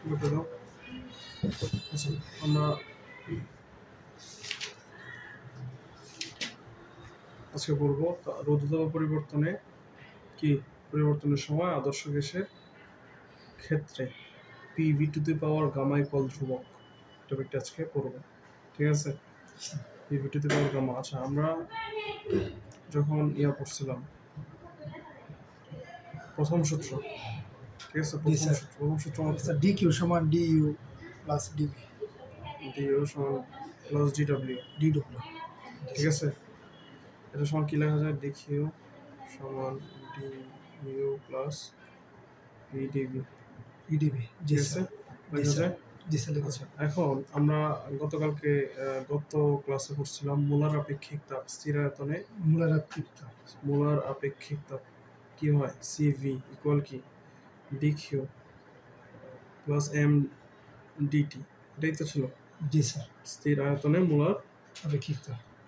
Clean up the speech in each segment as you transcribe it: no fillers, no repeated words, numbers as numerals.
বলতে দাও। আচ্ছা, আমরা আজকে বলবো রোধতাপ পরিবর্তনে কি পরিবর্তনের সময় আদর্শ গ্যাসের ক্ষেত্রে PV to the power gamma equal ধ্রুবক টপিকটা আজকে পড়বো। ঠিক আছে, PV to the power gamma. আচ্ছা, আমরা যখন পড়ছিলাম প্রথম সূত্র, ঠিক আছে, প্রথম সূত্র dq সমান du প্লাস dv ডিউ সমান প্লাস ডিডব্লিউ, ঠিক আছে। এটা সমান কি লেখা যায়? ডিকিউ সমান ডিইউ প্লাস পিডিভি, ঠিক আছে, লেখা যায়। আচ্ছা, এখন আমরা গত ক্লাসে পড়ছিলাম মোলার আপেক্ষিক তাপ স্থির আয়তনে মোলার আপেক্ষিক তাপ কি হয়? সিভি ইকুয়াল কি ডিকিউ প্লাস এম ডিটি, এটাই তো ছিল। জি স্যার, স্থির আয়তনে মোলার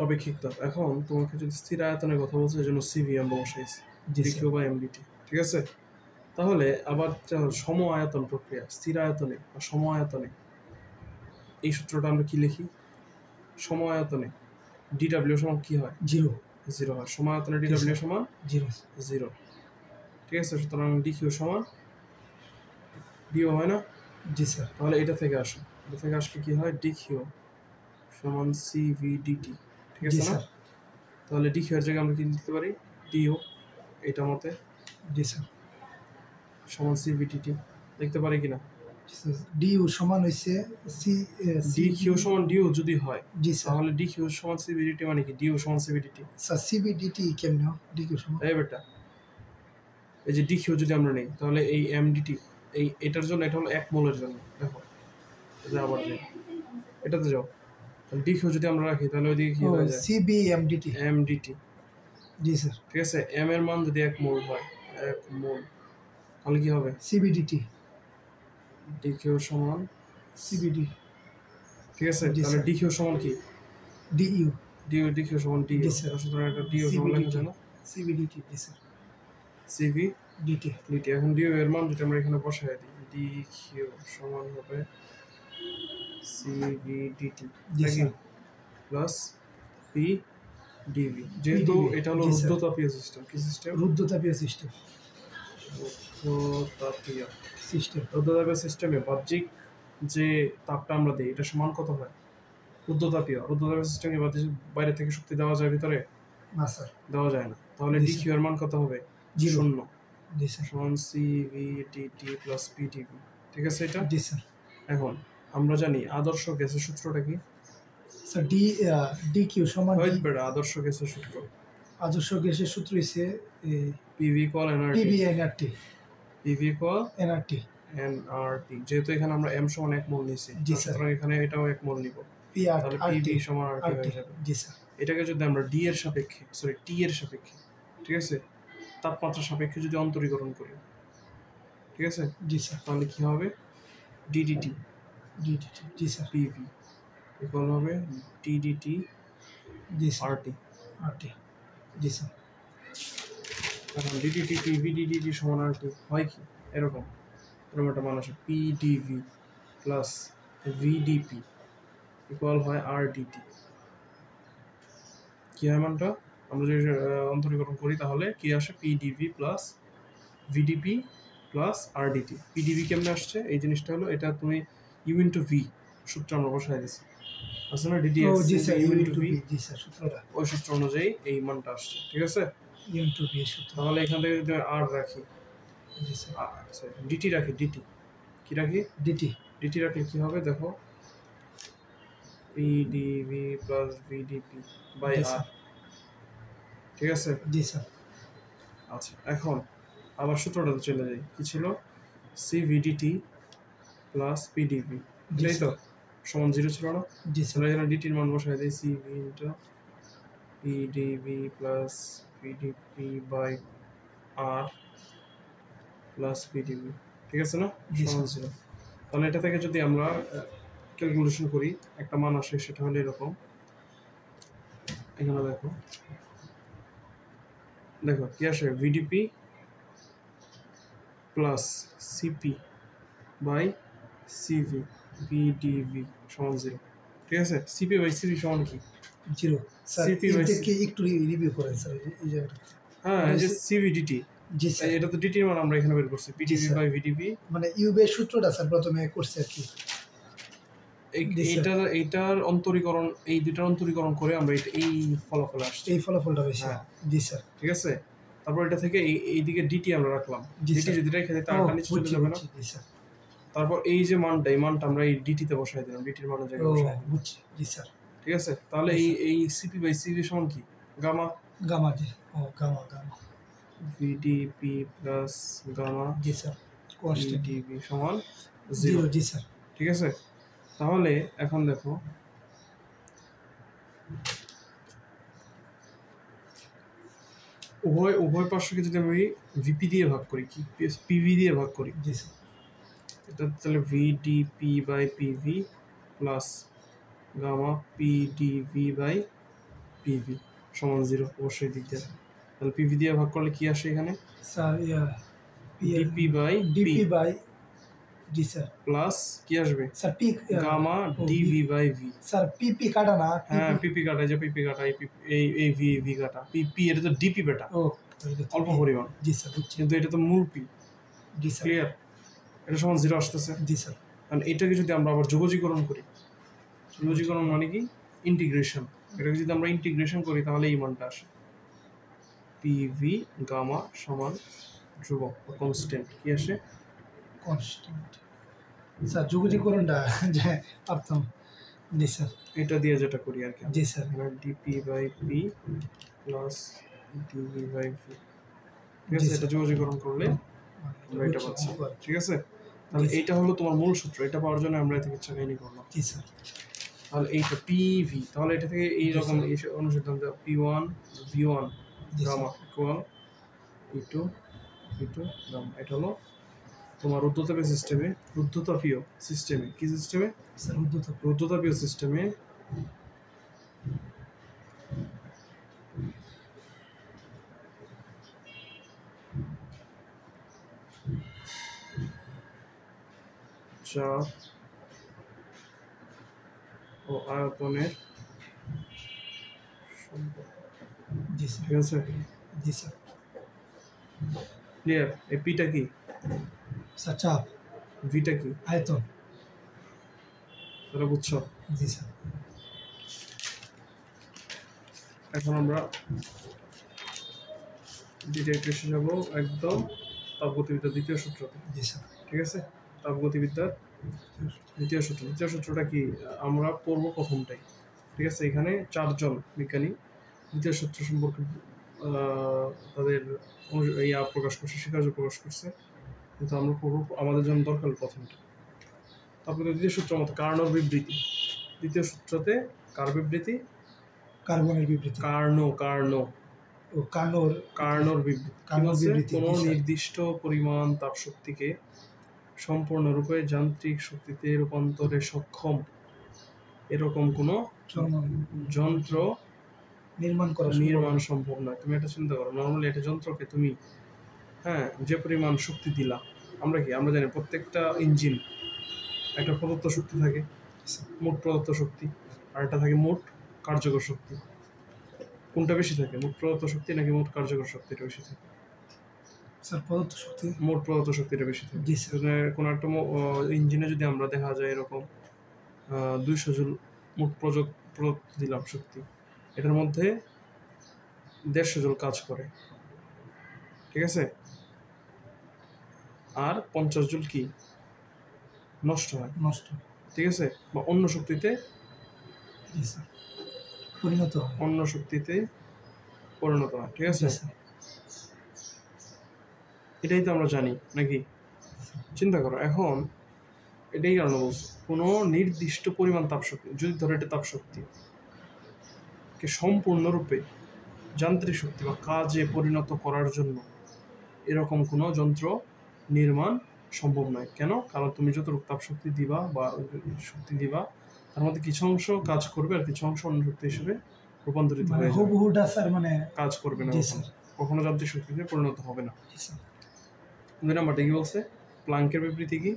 আপেক্ষিক তাপ। এখন তোমাকে যদি স্থির আয়তনের কথা বলছে, এই জন্য সিভি আমরা বসাইছি, ডিকিউ বা এমডিটি, ঠিক আছে। তাহলে আবার সম আয়তন প্রক্রিয়া, স্থির আয়তনে বা সম আয়তনে এই সূত্রটা আমরা কি লিখি? সম আয়তনে ডিডব্লিউ সমান কি হয়? জিরো হয়। সম আয়তনে ডিডব্লিউ সমান জিরো, ঠিক আছে। সুতরাং ডিকিউ সমান ডিও হয় না? জি স্যার। তাহলে এটা থেকে আসলে কি হয়? ডিকিউ সমান সিভি ডিটি, ঠিক আছে না? তাহলে ডিকিউ এর জায়গায় আমরা কি লিখতে পারি? ডিও, এটা মতে জি স্যার সমান সিভি ডিটি লিখতে পারি কিনা? ডিউ সমান হইছে ডিকিউ সমান ডিউ যদি হয়, জি স্যার, তাহলে ডিকিউ সমান সিভি ডিটি মানে কি? ডিউ সমান CV dT. Sir CV dT কেমনে হয়? ডিকিউ সমান এই বেটা, এই যে ডিকিউ যদি আমরা নেই, তাহলে এই এমডিটি এটার জন্য, এটা হলো 1 মোলের জন্য। দেখো, এটা আবার যাই, এটাতে যাও। ডিকিউ যদি আমরা রাখি, তাহলে ওইদিকে কি হয়ে যায়? CB MDT. জি স্যার, ঠিক আছে। এম এর মান যদি 1 মোল হয়, 1 মোল, তাহলে কি হবে? সিবিডিটি, ডিকিউ সমান সিবিডি, ঠিক আছে। তাহলে ডিকিউ সমান কি? ডিইউ, ডিকিউ সমান ডি। সুতরাং এটা ডিও সমান লেখা যায় না? সিবিডিটি। জি স্যার, সিভি ডিটি। এখন ডিও এর মান যদি আমরা এখানে বসাই দিই, ডিকিউ সমান হবে CV dT plus P dV. যেহেতু এটা হলো রুদ্ধতাপীয় সিস্টেম, কি সিস্টেম? রুদ্ধতাপীয় সিস্টেম। রুদ্ধতাপীয় সিস্টেমে বাহ্যিক যে তাপটা আমরা দিই, এটা সমান কত হয়? রুদ্ধতাপীয় সিস্টেমে বাইরে থেকে শক্তি দেওয়া যায় ভিতরে? না স্যার, দেওয়া যায় না। তাহলে ডিকিউ এর মান কত হবে? 0। সমান সিভি ডিটি প্লাস পিডিভি, ঠিক আছে এটা? জি স্যার। এখন আমরা জানি আদর্শ গ্যাসের সূত্রটা কি? স্যার ডিকিউ সমান আদর্শ গ্যাসের সূত্র হইছে পিভি ইকুয়াল এনআরটি। যেহেতু এখানে আমরা এম সমান 1 মোল নিয়েছি, সুতরাং এখানে এটাও 1 মোল নিব, তাহলে পিভি সমান আরটি হয়ে যাবে। জি স্যার। এটাকে যদি আমরা টি এর সাপেক্ষে, ঠিক আছে, তাপমাত্রার সাপেক্ষে যদি অন্তরীকরণ করি, ঠিক আছে, জি স্যার, তাহলে কি হবে? ডিডিটি, জি স্যার, পিভি ইকুয়াল হবে ডিডিটি আরটি। জি স্যার। এখন ডিডিটি পিভি ডিডিটি সমান আরটি হয় কি? এরকম একটা মান আসে, পিডিভি প্লাস ভিডিপি ইকুয়াল হয় আরডিটি। কি হয় মানটা? আমরা যদি অন্তরীকরণ করি, তাহলে কি আসে? PDV plus VDP plus RDT. PDV কেমনে আসছে? এই জিনিসটা হলো, এটা তুমি ইউ ইন্টু ভি সূত্র আমরা বসাই দিছি, আছে না? ডিডিএস ইউ ইন্টু ভি, ওই সূত্র অনুযায়ী এই মানটা আসছে, ঠিক আছে। তাহলে এখান থেকে যদি আর রাখি, ডিটি রাখি, কি রাখি? ডিটি রাখলে কি হবে? দেখো, পিডিভি প্লাস ভিডিপি বাই আর, ঠিক আছে। জি স্যার। আচ্ছা, এখন আবার সূত্রটাতে চলে যাই। কি ছিল? সিভিডিটি প্লাস পিডিভি, এটাই তো সমান 0 ছিল না? জি স্যার। এখানে ডিটির মান বসাই দিই, CV into PdV plus PdP by R plus PdV, ঠিক আছে না? সমান 0। তাহলে এটা থেকে যদি আমরা ক্যালকুলেশন করি, একটা মান আসে, সেটা হলো এরকম। এখানে দেখো কি আসে? VdP plus CP by CV PdV সমান 0। ঠিক আছে, সিপি বাই সিভি সমান কি? 0 স্যার CP by এটাকে একটু রিভিউ করেন স্যার এই জায়গাটা। হ্যাঁ, এই যে সিভিডিটি, জি স্যার, এটা তো ডিটির মান আমরা এখানে বের করছি, পিডিভি স্যার। By VDP. মানে ইউবের সূত্রটা স্যার প্রথমে করছে আর কি। জি, স্যার। এইটার অন্তরীকরণ, এই দুটার অন্তরীকরণ করে আমরা এই ফলাফল আসছে। এই ফলাফলটা বেশি। হ্যাঁ। জি স্যার। ঠিক আছে, তারপর এটা থেকে এইদিকে ডিটি আমরা রাখলাম। জি ডিটি স্যার। যদি রেখে দিই তারটা নিচে চলে যাবে না? জি স্যার। তারপর এই যে মানটা, এই মানটা আমরা এই ডিটিতে বসাই দিলাম, ডিটির মানের জায়গায় ও বসাই দিলাম। বুঝছি। জি স্যার। ঠিক আছে, তাহলে এই সিপি বাই সিভি সমান কি? Gamma gamma. জি, ও গামা। ভিডিপি প্লাস গামা জি স্যার, কনস্ট্যান্ট ভিডিপি সমান 0। 0। জি স্যার। ঠিক আছে, তাহলে এখন দেখো উভয় পার্শ্বকে যদি আমি ভিপি দিয়ে ভাগ করি, কি পিভি দিয়ে ভাগ করি, জি স্যার। এটা তাহলে VdP by PV plus gamma PdV by PV সমান 0। অবশ্যই দিক দিয়ে তাহলে পিভি দিয়ে ভাগ করলে কি আসে এখানে? Sir DP by DP by. জি স্যার। প্লাস কি আসবে? Sir P gamma DV by V. Sir PP কাটা না। হ্যাঁ, পিপি কাটা, এই যে পিপি কাটা, এই ভি কাটা, পিপি, এটা তো ডিপি বেটা, ও অল্প পরিমাণ, জি স্যার বুঝছি। কিন্তু এটা তো মূল পি। জি স্যার। ক্লিয়ার? এটা সমান 0 আসতেছে। জি স্যার। কারণ এটাকে যদি আমরা আবার যোগজীকরণ করি, যোগজীকরণ মানে কি? ইন্টিগ্রেশন। এটাকে যদি আমরা ইন্টিগ্রেশন করি তাহলে এই মানটা আসে, পিভি গামা সমান ধ্রুবক কনস্ট্যান্ট, কি আসে? কনস্ট্যান্ট। স্যার যোগজীকরণটা যে পারতাম। জি স্যার। এটা দিয়ে যেটা করি আর কি, জি sir. DP by P plus DV by V. ঠিক জি আছে, স্যার। এটা যোগজীকরণ করলে আমরা এটা পাচ্ছি। ঠিক আছে, তাহলে এইটা হলো তোমার মূল সূত্র। এটা পাওয়ার জন্য আমরা এত কিছু কাহিনী করলাম। জি স্যার। তাহলে এইটা পিভি, তাহলে এটা থেকে এইরকম অনুসিদ্ধান্ত P one V one gamma equal P two V two gamma. এটা হলো তোমার রুদ্ধতাপীয় সিস্টেমে, রুদ্ধতাপীয় সিস্টেমে কি সিস্টেমে? স্যার রুদ্ধতাপীয় সিস্টেমে চাপ ও আয়তনের সম্পর্ক। জি স্যার। ঠিক আছে, জি স্যার। ক্লিয়ার? এই পিটা কি? স্যার চাপ। ভিটা কি? আয়তন। তাহলে বুঝছো? জি স্যার। এখন আমরা ডিরেক্ট এসে যাবো একদম তাপগতিবিদ্যার দ্বিতীয় সূত্রতে। জি স্যার। ঠিক আছে, তাপগতিবিদ্যার দ্বিতীয় সূত্র। দ্বিতীয় সূত্রটা কি আমরা পড়বো প্রথমটাই। ঠিক আছে, এখানে 4 জন বিজ্ঞানী দ্বিতীয় সূত্র সম্পর্কে তাদের প্রকাশ করছে, স্বীকার্য প্রকাশ করছে, কিন্তু আমরা পড়বো আমাদের জন্য দরকার প্রথমটা। তারপরে দ্বিতীয় সূত্র মতো কার্নোর বিবৃতি। দ্বিতীয় সূত্রতে কার বিবৃতি? কার্বনের বিবৃতি। কার্নো ও কার্নোর বিবৃতি। কোনো নির্দিষ্ট পরিমাণ তাপশক্তিকে সম্পূর্ণরূপে যান্ত্রিক শক্তিতে রূপান্তরে সক্ষম এরকম কোনো যন্ত্র নির্মাণ সম্ভব নয়। তুমি এটা চিন্তা করো, নর্মালি একটা যন্ত্রকে তুমি যে পরিমাণ শক্তি দিলা, আমরা জানি প্রত্যেকটা ইঞ্জিন একটা প্রদত্ত শক্তি থাকে, মোট প্রদত্ত শক্তি, আর একটা থাকে মোট কার্যকর শক্তি। কোনটা বেশি থাকে, মোট প্রদত্ত শক্তি নাকি মোট কার্যকর শক্তিটা বেশি থাকে? স্যার প্রদত্ত শক্তি। মোট প্রদত্ত শক্তিটা বেশি থাকে। কোনো একটা ইঞ্জিনে যদি আমরা দেখা যায় এরকম 200 জুল মোট প্রদত্ত দিলাম শক্তি, এটার মধ্যে 150 জুল কাজ করে। ঠিক আছে, আর 50 জুল কি নষ্ট হয়। ঠিক আছে, বা অন্য শক্তিতে পরিণত হয়। ঠিক আছে, এটাই তো আমরা জানি নাকি? চিন্তা করো, এখন এটাই কারণ বলছি, কোনো নির্দিষ্ট পরিমাণ তাপশক্তি, যদি ধরো এটা তাপশক্তি কে সম্পূর্ণরূপে যান্ত্রিক শক্তি বা কাজে পরিণত করার জন্য এরকম কোনো যন্ত্র নির্মাণ সম্ভব নয়। কেন? কারণ তুমি যতটুকু তাপশক্তি দিবা বা শক্তি দিবা, তার মধ্যে কিছু অংশ কাজ করবে আর কিছু অংশ অন্য শক্তি হিসেবে রূপান্তরিত হয়ে যাবে, কাজ করবে না, কখনো যান্ত্রিক শক্তিতে পরিণত হবে না। 2 নাম্বারটা কি বলছে? প্লাঙ্কের বিবৃতি কি?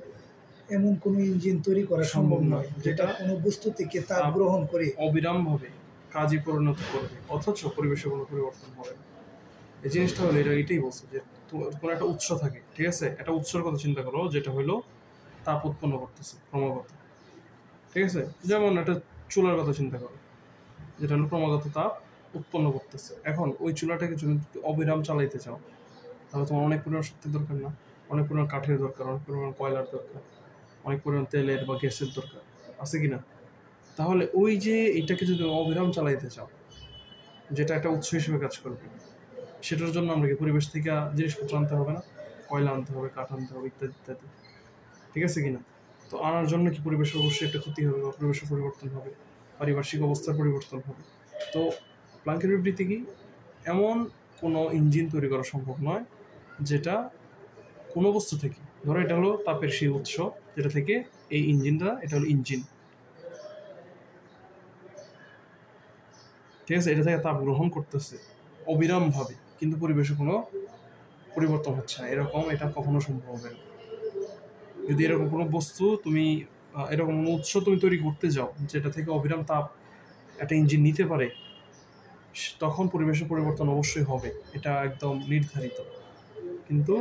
এমন কোনো ইঞ্জিন তৈরি করা সম্ভব নয় যেটা কোনো বস্তু থেকে তাপ গ্রহণ করে অবিরামভাবে কাজে পরিণত করবে অথচ পরিবেশে কোনো পরিবর্তন হবে না। এই জিনিসটা হলো এটাই বলছে যে কোনো একটা উৎস থাকে, ঠিক আছে, একটা উৎসের কথা চিন্তা করো যেটা হলো তাপ উৎপন্ন করতেছে ক্রমাগত, ঠিক আছে, যেমন একটা চুলার কথা চিন্তা করো যেটা হলো ক্রমাগত তাপ উৎপন্ন করতেছে। এখন ওই চুলাটাকে যদি অবিরাম চালাইতে চাও তাহলে তোমার অনেক পরিমাণ শক্তির দরকার না, অনেক পরিমাণ কাঠের দরকার, অনেক পরিমাণ কয়লার দরকার, অনেক পরিমাণ তেলের বা গ্যাসের দরকার, আছে কি না? তাহলে ওই যে এটাকে যদি অবিরাম চালাইতে চাও যেটা একটা উৎস হিসেবে কাজ করবে, সেটার জন্য আমরা কি পরিবেশ থেকে জিনিসপত্র আনতে হবে না? কয়লা আনতে হবে, কাঠ আনতে হবে, ইত্যাদি ইত্যাদি, ঠিক আছে কিনা? তো আনার জন্য কি পরিবেশের অবশ্যই একটা ক্ষতি হবে বা পরিবেশের পরিবর্তন হবে, পারিপার্শ্বিক অবস্থার পরিবর্তন হবে। তো প্লাঙ্কের বিবৃতি কি, এমন কোনো ইঞ্জিন তৈরি করা সম্ভব নয় যেটা কোনো বস্তু থেকে, ধরো এটা হলো তাপের সেই উৎস যেটা থেকে এই ইঞ্জিনটা, এটা হলো ইঞ্জিন, ঠিক আছে, এটা থেকে তাপ গ্রহণ করতেছে অবিরামভাবে কিন্তু পরিবেশে কোনো পরিবর্তন হচ্ছে না, এরকম এটা কখনো সম্ভব হবে না। যদি এরকম কোনো বস্তু তুমি এরকম কোনো উৎস তুমি তৈরি করতে যাও যেটা থেকে অবিরাম তাপ একটা ইঞ্জিন নিতে পারে, তখন পরিবেশের পরিবর্তন অবশ্যই হবে, এটা একদম নির্ধারিত। কিন্তু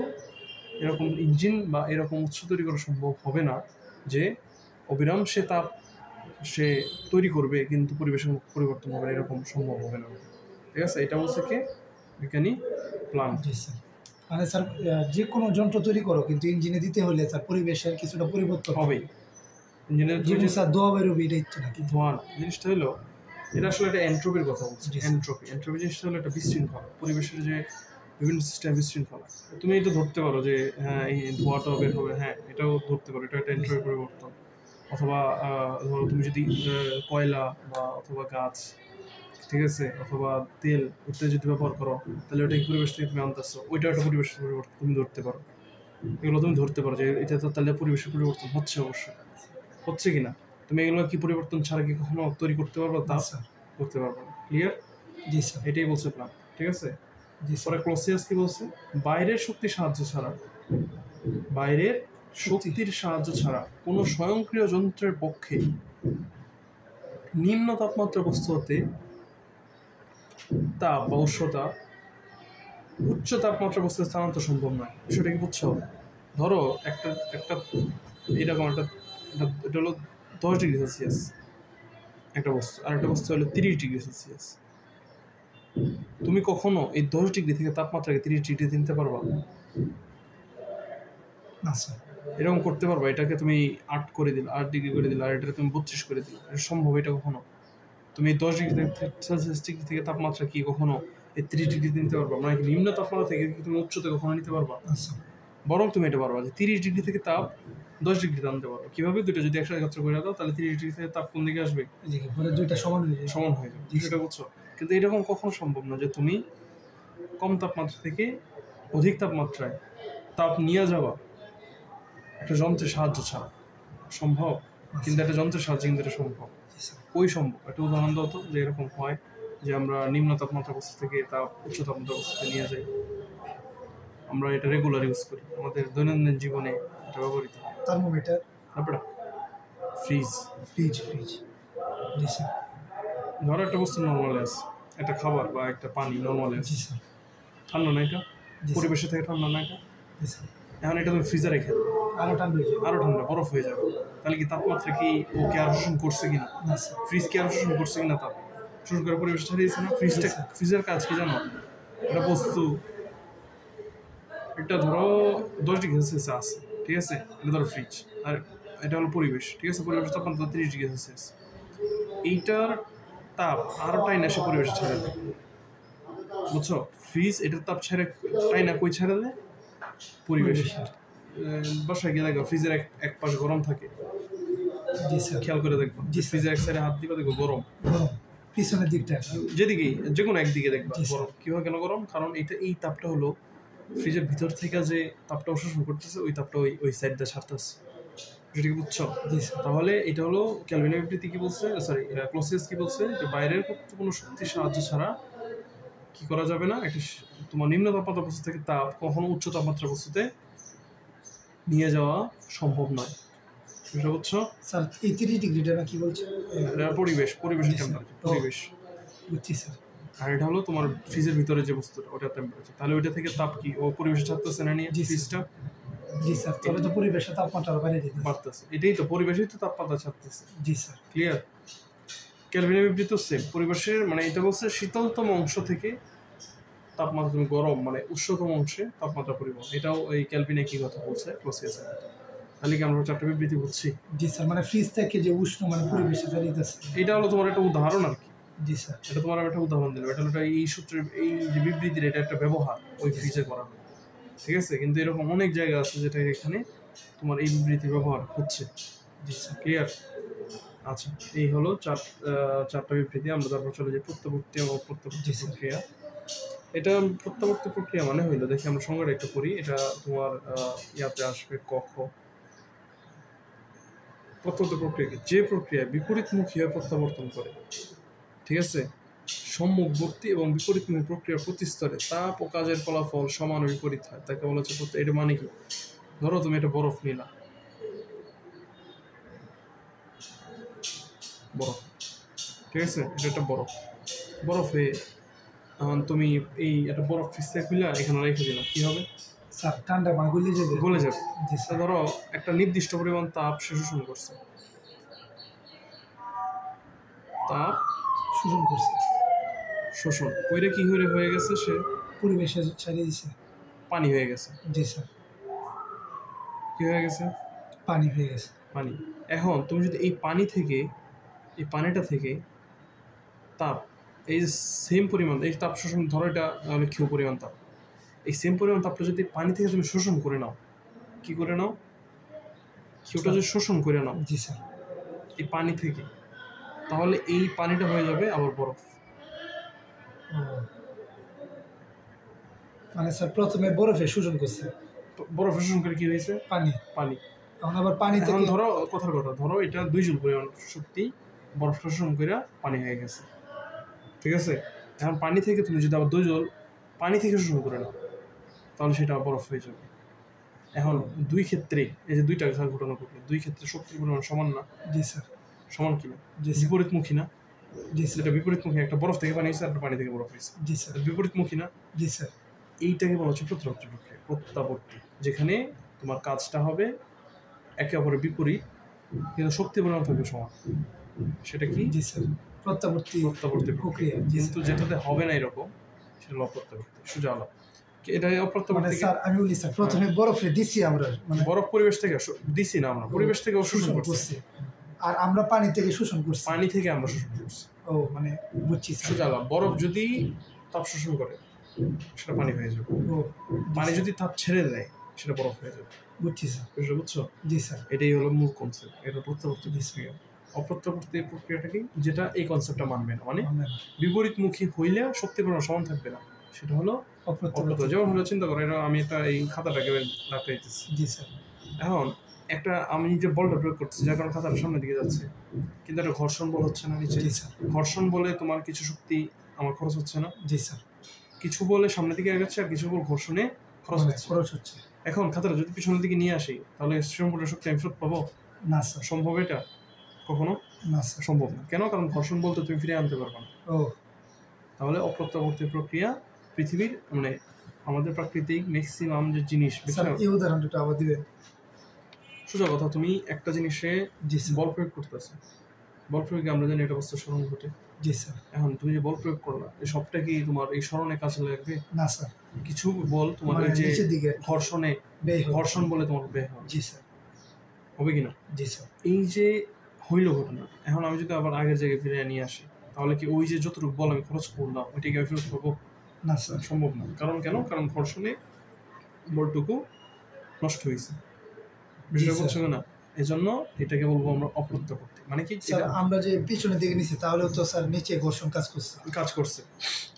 এরকম ইঞ্জিন বা এরকম উৎস তৈরি করা সম্ভব হবে না যে অবিরাম সে তাপ সে তৈরি করবে কিন্তু পরিবেশের পরিবর্তন হবে না, এরকম সম্ভব হবে না, ঠিক আছে? এটা বলছে কে? বিজ্ঞানী প্লাঙ্ক। মানে স্যার যে কোনো যন্ত্র তৈরি করো কিন্তু ইঞ্জিনে দিতে হলে স্যার পরিবেশের কিছুটা পরিবর্তন হবেই। ইঞ্জিনের স্যার ধোয়া বেরোবে, এটাই তো নাকি? ধোঁয়া না, জিনিসটা হলো এটা আসলে একটা এন্ট্রপির কথা বলছি। এন্ট্রপি জিনিসটা হলো একটা বিশৃঙ্খলা, পরিবেশের যে বিভিন্ন সিস্টেম বিশৃঙ্খলা। তুমি এটা ধরতে পারো যে হ্যাঁ এই ধোঁয়াটাও বের হবে, হ্যাঁ এটাও ধরতে পারো, এটা একটা এন্ট্রপির পরিবর্তন। অথবা ধরো তুমি যদি কয়লা বা অথবা গাছ, ঠিক আছে, অথবা তেল ইত্যাদি যদি ব্যবহার করো তাহলে ওটা পরিবেশ থেকে তুমি আনতেছো, ওইটা একটা পরিবেশের পরিবর্তন তুমি ধরতে পারো, এগুলো তুমি ধরতে পারো যে এটা তো তাহলে পরিবেশের পরিবর্তন হচ্ছে, অবশ্যই হচ্ছে কিনা। তুমি এগুলো কি পরিবর্তন ছাড়া কি কখনো তৈরি করতে পারবো? তা করতে পারবো না। ক্লিয়ার? জি স্যার, এটাই বলছে প্ল্যান, ঠিক আছে। পরে ক্লোসিয়াস কি বলছে? বাইরের শক্তির সাহায্য ছাড়া, বাইরের শক্তির সাহায্য ছাড়া কোনো স্বয়ংক্রিয় যন্ত্রের পক্ষে নিম্ন তাপমাত্রা বস্তু হতে তাপ বা উষ্ণতা উচ্চ তাপমাত্রা বস্তু স্থানান্তর সম্ভব নয়। সেটা কি বুঝছো? ধরো একটা একটা এরকম এটা হলো 10 ডিগ্রি সেলসিয়াস একটা বস্তু, আর একটা বস্তু হলো 30 ডিগ্রি সেলসিয়াস। তুমি কখনো এই 10 ডিগ্রি থেকে তাপমাত্রাকে 30 ডিগ্রি দিতে পারবা? না স্যার। এরকম করতে পারবা? এটাকে তুমি 8 করে দিলে, 8 ডিগ্রি করে দিলে, আর এটা তুমি 32 করে দিলে, এটা সম্ভব? এটা কখনো তুমি 10 ডিগ্রি সেলসিয়াস ডিগ্রি থেকে তাপমাত্রা কি কখনো এই 30 ডিগ্রি নিতে পারবা? মানে নিম্ন তাপমাত্রা থেকে কি তুমি উচ্চতে কখনো নিতে পারবা? বরং তুমি এটা পারবা যে 30 ডিগ্রি থেকে তাপ 10 ডিগ্রিতে আনতে পারবো। কিভাবে? দুটো যদি একসাথে একত্র করে দাও তাহলে 30 ডিগ্রি থেকে তাপ কোন দিকে আসবে? পরে দুইটা সমান হয়ে যাবে। সেটা বুঝছো? কিন্তু এরকম কখনো সম্ভব না যে তুমি কম তাপমাত্রা থেকে অধিক তাপমাত্রায় তাপ নিয়ে যাওয়া একটা যন্ত্রের সাহায্য ছাড়া। সম্ভব? কিন্তু একটা যন্ত্রের সাহায্যে কিন্তু এটা সম্ভব। ওই সম্ভব। একটা উদাহরণ দাও তো যে এরকম হয় যে আমরা নিম্ন তাপমাত্রা বস্তু থেকে তাপ উচ্চ তাপমাত্রা বস্তুতে নিয়ে যাই। আমরা এটা রেগুলার ইউজ করি, আমাদের দৈনন্দিন জীবনে এটা ব্যবহৃত। থার্মোমিটার, তারপরে ফ্রিজ। জি স্যার। ধরো একটা বস্তু নর্মালে আছে, একটা খাবার বা একটা পানি নর্মালে আছে, ঠান্ডা না এটা? পরিবেশে থেকে ঠান্ডা না এটা? এখন এটা তুমি ফ্রিজে রেখে দেবো, আরো ঠান্ডা বরফ হয়ে যাবে। তাহলে কি তাপমাত্রা কি ও কি আরো শোষণ করছে কিনা? ফ্রিজ কি আরো শোষণ করছে কিনা? তাপ শোষণ করে পরিবেশ ছাড়িয়েছে না? ফ্রিজের কাজ কি জানো? একটা বস্তু, এটা ধরো 10 ডিগ্রি সেলসিয়াস আছে, ঠিক আছে, এটা ধরো ফ্রিজ, আর এটা হলো পরিবেশ, ঠিক আছে, পরিবেশের তাপমাত্রা 30 ডিগ্রি সেলসিয়াস। এইটার তাপ আরো টাইনা সে পরিবেশে ছেড়ে দেয়, বুঝছো? ফ্রিজ এটার তাপ ছেড়ে টাইনা কই ছেড়ে দেয়? পরিবেশে। বাসায় গিয়ে দেখো ফ্রিজের এক পাশ গরম থাকে, খেয়াল করে দেখবো ফ্রিজের এক সাইডে হাত দিবা দেখবো গরম, পিছনের দিকটা যেদিকেই যে কোনো একদিকে দেখবা গরম। কিভাবে কেন গরম? কারণ এই তাপটা হলো ফ্রিজের ভিতর থেকে যে তাপটা শোষণ করতেছে, ওই তাপটা ওই সাইড দিয়ে ছাড়তেছে। সেটা কি বুঝছো? তাহলে এটা হলো ক্যালভিনের বিবৃতি কি বলছে, সরি ক্লোসিয়াস কি বলছে, যে বাইরের কোনো শক্তির সাহায্য ছাড়া কি করা যাবে না, একটা তোমার নিম্ন তাপমাত্রা বস্তু থেকে তাপ কখনো উচ্চ তাপমাত্রা বস্তুতে নিয়ে যাওয়া সম্ভব নয়। বুঝতে বুঝছো? স্যার এই 30 ডিগ্রিটা না কি বলছে? এটা পরিবেশের জি, স্যার। টেম্পারেচার, পরিবেশ। বুঝছি স্যার। আর এটা হলো তোমার ফ্রিজের ভিতরে যে বস্তুটা ওটার টেম্পারেচার। তাহলে ওইটা থেকে তাপ কি ও পরিবেশে ছাড়তেছে না নিয়ে জি, স্যার। ফ্রিজটা জি স্যার, তবে তো পরিবেশের তাপমাত্রা আরো বাড়িয়ে দিতেছে। বাড়তেছে। এটাই তো পরিবেশেই তো তাপমাত্রা ছাড়তেছে। জি স্যার। ক্লিয়ার? কেলভিনের বিপরীত সেম পরিবেশের মানে এটা বলছে শীতলতম অংশ থেকে তাপমাত্রা তুমি গরম মানে উষ্ণতম অংশে তাপমাত্রা পরিবর্তন। এটাও এই ক্যালভিন একই কথা বলছে ক্লোসিয়াসের। তাহলে কি আমরা চারটা বিবৃতি বুঝছি? জি স্যার, মানে ফ্রিজ থেকে যে উষ্ণ মানে পরিবেশে চালিয়েছে। এটা হলো তোমার একটা উদাহরণ আর কি। জি স্যার। এটা তোমার একটা উদাহরণ দিলাম। এটা হলো এই সূত্রের এই যে বিবৃতির এটা একটা ব্যবহার ওই ফ্রিজে করা হয়। ঠিক আছে? কিন্তু এরকম অনেক জায়গা আছে যেটা এখানে তোমার এই বিবৃতির ব্যবহার হচ্ছে। জি স্যার। ক্লিয়ার? আচ্ছা, এই হলো চারটা বিবৃতি। আমরা তারপর চলে যাই প্রত্যাবর্তী ও অপ্রত্যাবর্তী প্রক্রিয়া। এটা প্রত্যাবর্তী প্রক্রিয়া মানে হইলো, দেখি আমরা সংজ্ঞাটা একটু করি। এটা তোমার ইয়াতে আসবে কক্ষ। প্রত্যাবর্তী প্রক্রিয়া কি? যে প্রক্রিয়া বিপরীতমুখী হয়ে প্রত্যাবর্তন করে। ঠিক আছে? সম্মুখবর্তী এবং বিপরীতমুখী প্রক্রিয়ার প্রতি স্তরে তাপ ও কাজের ফলাফল সমান ও বিপরীত হয়, তাকে বলা হচ্ছে এটা মানে কি? ধরো তুমি এটা বরফ নিলা, বরফ, ঠিক আছে? এটা একটা বরফে তুমি এই একটা বরফ ফ্রিজ থেকে খুলে এখানে রেখে দিলাম, কি হবে? স্যার ঠান্ডা মানে গলে যাবে। গলে যাবে। জি স্যার। ধরো একটা নির্দিষ্ট পরিমাণ তাপ সে শোষণ করছে, তাপ শোষণ ওইটা কি হয়ে গেছে, সে পরিবেশে ছাড়িয়ে দিছে, পানি হয়ে গেছে। জি স্যার। কি হয়ে গেছে? পানি হয়ে গেছে। পানি। এখন তুমি যদি এই পানিটা থেকে তাপ এই সেম পরিমাণ এই তাপ শোষণ, ধরো এটা কিউ পরিমাণ তাপ, এই সেম পরিমাণ তাপটা যদি পানি থেকে তুমি শোষণ করে নাও, কি করে নাও? কিউটা যদি শোষণ করে নাও, জি স্যার, এই পানি থেকে, তাহলে এই পানিটা হয়ে যাবে আবার বরফ। মানে স্যার প্রথমে বরফে শোষণ করছে, বরফে শোষণ করে কি হয়েছে? পানি। এখন আবার পানি থেকে ধরো কথার কথা, ধরো এটা 2 জুল পরিমাণ শক্তি বরফ শোষণ করে পানি হয়ে গেছে, ঠিক আছে? এখন পানি থেকে তুমি যদি আবার 2 জুল পানি থেকে শোষণ করে নাও, তাহলে সেটা বরফ হয়ে যাবে। এখন দুই ক্ষেত্রে এই যে দুইটা ঘটনা ঘটলো, দুই ক্ষেত্রে শক্তির পরিমাণ সমান না? জি স্যার। সমান কিনা? জি বিপরীতমুখী না? জি স্যার। এটা বিপরীতমুখী, একটা বরফ থেকে পানি হয়েছে, একটা পানি থেকে বরফ হয়েছে। জি স্যার। বিপরীতমুখী না? জি স্যার। এইটাকে বলা হচ্ছে প্রত্যাবর্তী প্রক্রিয়া। প্রত্যাবর্তী, যেখানে তোমার কাজটা হবে একে অপরের বিপরীত কিন্তু শক্তি পরিমাণ থাকবে সমান। সেটা কি? জি স্যার, প্রত্যাবর্তী প্রক্রিয়া। কিন্তু যেটাতে হবে না এরকম, সেটা হলো অপ্রত্যাবর্তী। সোজা আলাপ। এটা মানে অপ্রত্যাবর্তী। স্যার আমি বলি স্যার, প্রথমে বরফে দিছি আমরা, মানে বরফ পরিবেশ থেকে দিছি না, আমরা পরিবেশ থেকে শোষণ করছি, আর আমরা পানি থেকে শোষণ করছি। পানি থেকে আমরা শোষণ করছি। ও মানে বুঝছি স্যার। সোজা আলাপ। বরফ যদি তাপ শোষণ করে সেটা পানি হয়ে যাবে। ও পানি যদি তাপ ছেড়ে দেয় সেটা বরফ হয়ে যাবে। বুঝছি স্যার। বুঝছো? জি স্যার। এটাই হলো মূল কনসেপ্ট। এটা প্রত্যাবর্তী প্রক্রিয়া। অপ্রত্যাবর্তী প্রক্রিয়াটা কি? যেটা এই কনসেপ্টটা মানবে না, মানে বিপরীতমুখী হইলে শক্তি পরিমাণ সমান থাকবে না, সেটা হলো অপ্রত্যাবর্তী। যেমন হলো চিন্তা করো, এটা আমি এটা এই খাতাটাকে রাখতে দিতেছি। জি স্যার। এখন একটা আমি যে বলটা প্রয়োগ করতেছি, যার কারণে খাতাটা সামনের দিকে যাচ্ছে, কিন্তু একটা ঘর্ষণ বল হচ্ছে না নিচে। জি স্যার। ঘর্ষণ বলে তোমার কিছু শক্তি আমার খরচ হচ্ছে না? জি স্যার। কিছু বলে সামনের দিকে আগাচ্ছে আর কিছু বল ঘর্ষণে খরচ হচ্ছে। এখন খাতাটা যদি পিছনের দিকে নিয়ে আসি, তাহলে সম্পূর্ণ শক্তি আমি ফেরত পাবো না স্যার। সম্ভব? এটা কখনো না স্যার, সম্ভব না। কেন? কারণ ঘর্ষণ বলতে তুমি ফিরে আনতে পারবে না। ও তাহলে অপ্রত্যাবর্তী প্রক্রিয়া পৃথিবীর মানে আমাদের প্রাকৃতিক ম্যাক্সিমাম যে জিনিস, স্যার এই উদাহরণটা আবার দিবেন? সোজা কথা, তুমি একটা জিনিসে বল প্রয়োগ করতেছো, বল প্রয়োগে আমরা জানি এটা বস্তু স্মরণ ঘটে। জি স্যার। এখন তুমি যে বল প্রয়োগ করলা, এই সবটা কি তোমার এই স্মরণে কাজে লাগবে? না স্যার। কিছু বল তোমার এই যে ঘর্ষণে, ঘর্ষণ বলে তোমার ব্যয় হবে। জি স্যার। হবে কিনা? জি স্যার। এই যে হইল ঘটনা, এখন আমি যদি আবার আগের জায়গায় ফিরে নিয়ে আসি, তাহলে কি ওই যে যতটুকু বল আমি খরচ করলাম ওইটাকে আমি ফেরত পাবো? না স্যার, সম্ভব না। কারণ কেন? কারণ ঘর্ষণে বলটুকু নষ্ট হয়েছে। বিষয়টা বুঝছো না? এজন্য এটাকে বলবো আমরা অপ্রত্যাবর্তী। মানে কি? স্যার আমরা যে পিছনের দিকে নিছি, তাহলে তো স্যার নিচে ঘর্ষণ কাজ করছে।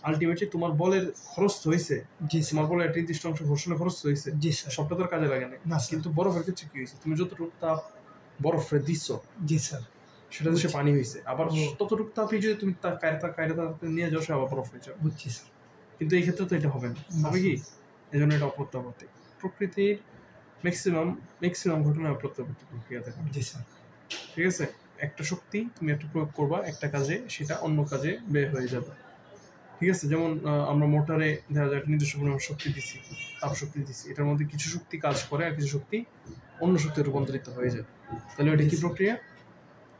আলটিমেটলি তোমার বলের খরচ হয়েছে। জি তোমার বলের একটা নির্দিষ্ট অংশ ঘর্ষণে খরচ হয়েছে। জি স্যার। সবটা তো কাজে লাগে না। কিন্তু বরফের ক্ষেত্রে কি হয়েছে? তুমি যতটুকু তাপ বরফে দিচ্ছ, জি স্যার, সেটা হচ্ছে পানি হয়েছে। আবার ততটুকু তাপই যদি তুমি তার কায়রাতে নিয়ে যাও, সে আবার বরফ হয়ে যাবে। বুঝছি স্যার। কিন্তু এই ক্ষেত্রে তো এটা হবে না। হবে কি? এই জন্য এটা অপ্রত্যাবর্তী। প্রকৃতির ম্যাক্সিমাম ঘটনা প্রত্যাবর্তী প্রক্রিয়া থাকে। জি স্যার। ঠিক আছে, একটা শক্তি তুমি একটা প্রয়োগ করবা একটা কাজে, সেটা অন্য কাজে ব্যয় হয়ে যাবে। ঠিক আছে, যেমন আমরা মোটরে দেখা যায় একটা নির্দিষ্ট পরিমাণ শক্তি দিছি, তাপ শক্তি দিছি, এটার মধ্যে কিছু শক্তি কাজ করে আর কিছু শক্তি অন্য শক্তিতে রূপান্তরিত হয়ে যায়। তাহলে ওইটা কি প্রক্রিয়া?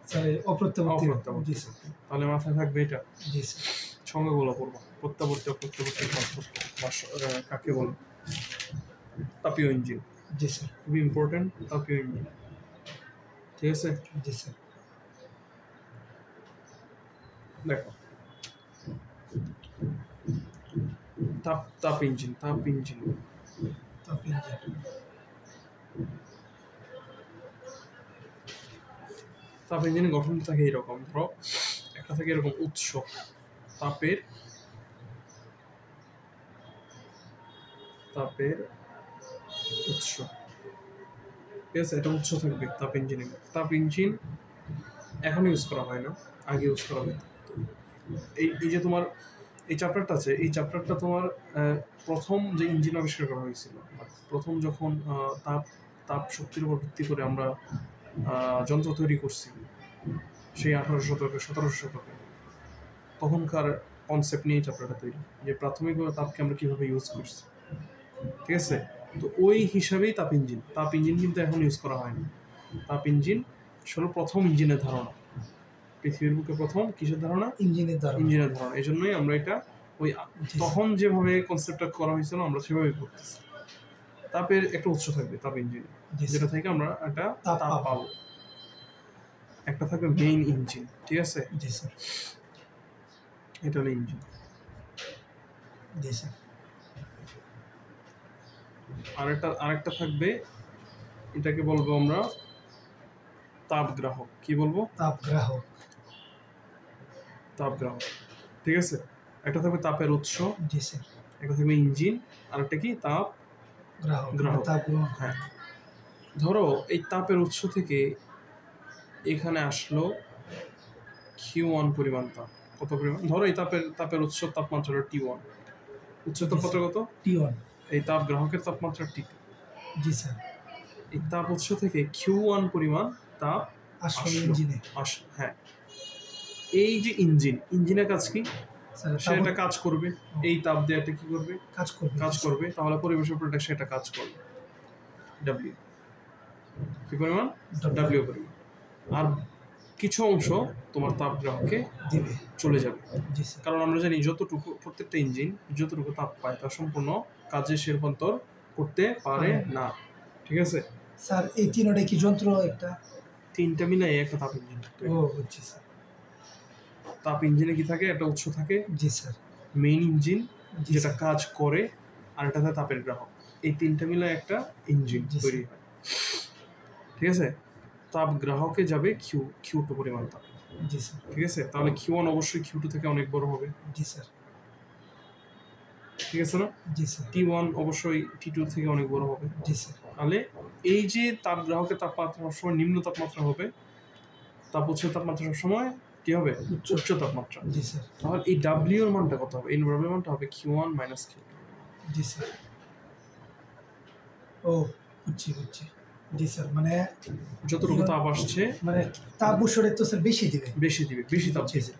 স্যার অপ্রত্যাবর্তী। অপ্রত্যাবর্তী। তাহলে মাথায় থাকবে এটা। জি স্যার। সংজ্ঞাগুলো পড়বো, প্রত্যাবর্তী অপ্রত্যাবর্তী কাকে বলে। তাপীয় ইঞ্জিন। জি স্যার। খুবই ইম্পর্টেন্ট তাপীয় ইঞ্জিন। ঠিক আছে। জি স্যার। দেখো তাপ ইঞ্জিন। তাপ ইঞ্জিন। তাপ ইঞ্জিনের গঠন থাকে এরকম, ধরো একটা থাকে এরকম উৎস, তাপের উৎস। ঠিক আছে, এটা উৎস থাকবে তাপ ইঞ্জিনে। তাপ ইঞ্জিন এখন ইউজ করা হয় না, আগে ইউজ করা হয়। এই যে তোমার এই চ্যাপ্টারটা আছে, এই চ্যাপ্টারটা তোমার প্রথম যে ইঞ্জিন আবিষ্কার করা হয়েছিল, প্রথম যখন তাপ শক্তির উপর ভিত্তি করে আমরা যন্ত্র তৈরি করছি, সেই 1800 শতকে 1700 শতকে, তখনকার কনসেপ্ট নিয়ে চ্যাপ্টারটা তৈরি, যে প্রাথমিকভাবে তাপকে আমরা কিভাবে ইউজ করছি। ঠিক আছে, তো ওই হিসাবেই তাপ ইঞ্জিন কিন্তু এখন ইউজ করা হয় না। তাপ ইঞ্জিন আসলে প্রথম ইঞ্জিনের ধারণা, পৃথিবীর বুকে প্রথম কিসের ধারণা? ইঞ্জিনের ধারণা। এই জন্যই আমরা এটা ওই তখন যেভাবে কনসেপ্টটা করা হয়েছিল আমরা সেভাবে করতেছি। তাপের একটা উৎস থাকবে তাপ ইঞ্জিন, যেটা থেকে আমরা একটা তাপ পাবো। একটা থাকবে মেইন ইঞ্জিন। ঠিক আছে, জি স্যার। এটা হলো ইঞ্জিন। জি স্যার। আরেকটা থাকবে, এটাকে বলবো আমরা তাপগ্রাহক। কি বলবো? তাপগ্রাহক। ঠিক আছে, একটা থাকবে তাপের উৎস। জি স্যার। একটা থাকবে ইঞ্জিন, আর একটা কি তাপ গ্রাহক। হ্যাঁ, ধরো এই তাপের উৎস থেকে এখানে আসলো Q1 পরিমাণ তাপ। কত পরিমাণ? ধরো এই তাপের উৎস তাপমাত্রা হলো T1, উচ্চ তাপমাত্রা কত? T1। এই তাপ গ্রাহকের তাপমাত্রা T2। জি স্যার। এই তাপ উৎস থেকে Q1 পরিমাণ তাপ আসলো ইঞ্জিনে। হ্যাঁ, এই যে ইঞ্জিনের কাজ কি? সেটা কাজ করবে, এই তাপ দিয়ে এটা কি করবে? কাজ করবে। তাহলে পরিবেশের উপর সেটা কাজ করবে। W কি পরিমাণ? W পরিমাণ। আর কিছু অংশ তোমার তাপ গ্রাহকে দিবে, চলে যাবে। কারণ আমরা জানি প্রত্যেকটা ইঞ্জিন যতটুকু তাপ পায় তা সম্পূর্ণ কাজে সে রূপান্তর করতে পারে না। ঠিক আছে স্যার, এই তিনটা কি যন্ত্র? একটা তিনটা মিলে একটা তাপ ইঞ্জিন। ও বুঝছি স্যার। তাপ ইঞ্জিনে কি থাকে? একটা উৎস থাকে। জি স্যার। মেইন ইঞ্জিন যেটা কাজ করে, আর একটা থাকে তাপের গ্রাহক। এই তিনটা মিলে একটা ইঞ্জিন তৈরি হয়। ঠিক আছে, তাপ গ্রাহকে যাবে Q2 পরিমাণ তাপ। জি স্যার। ঠিক আছে, তাহলে Q1 অবশ্যই Q2 থেকে অনেক বড় হবে। জি স্যার। ঠিক আছে না? জি স্যার। T1 অবশ্যই T2 থেকে অনেক বড় হবে। জি স্যার। তাহলে এই যে তাপ গ্রাহকের তাপমাত্রা সবসময় নিম্ন তাপমাত্রা হবে, তাপ উৎসের তাপমাত্রা সবসময় কি হবে? উচ্চ তাপমাত্রা। জি স্যার। তাহলে এই W এর মানটা কত হবে? এই W এর মানটা হবে Q1 - Q2। জি স্যার। ও বুঝছি। জি স্যার, মানে যতটুকু তাপ আসছে, মানে তাপ উৎসের তো স্যার বেশি দিবে, বেশি তাপ দিবে।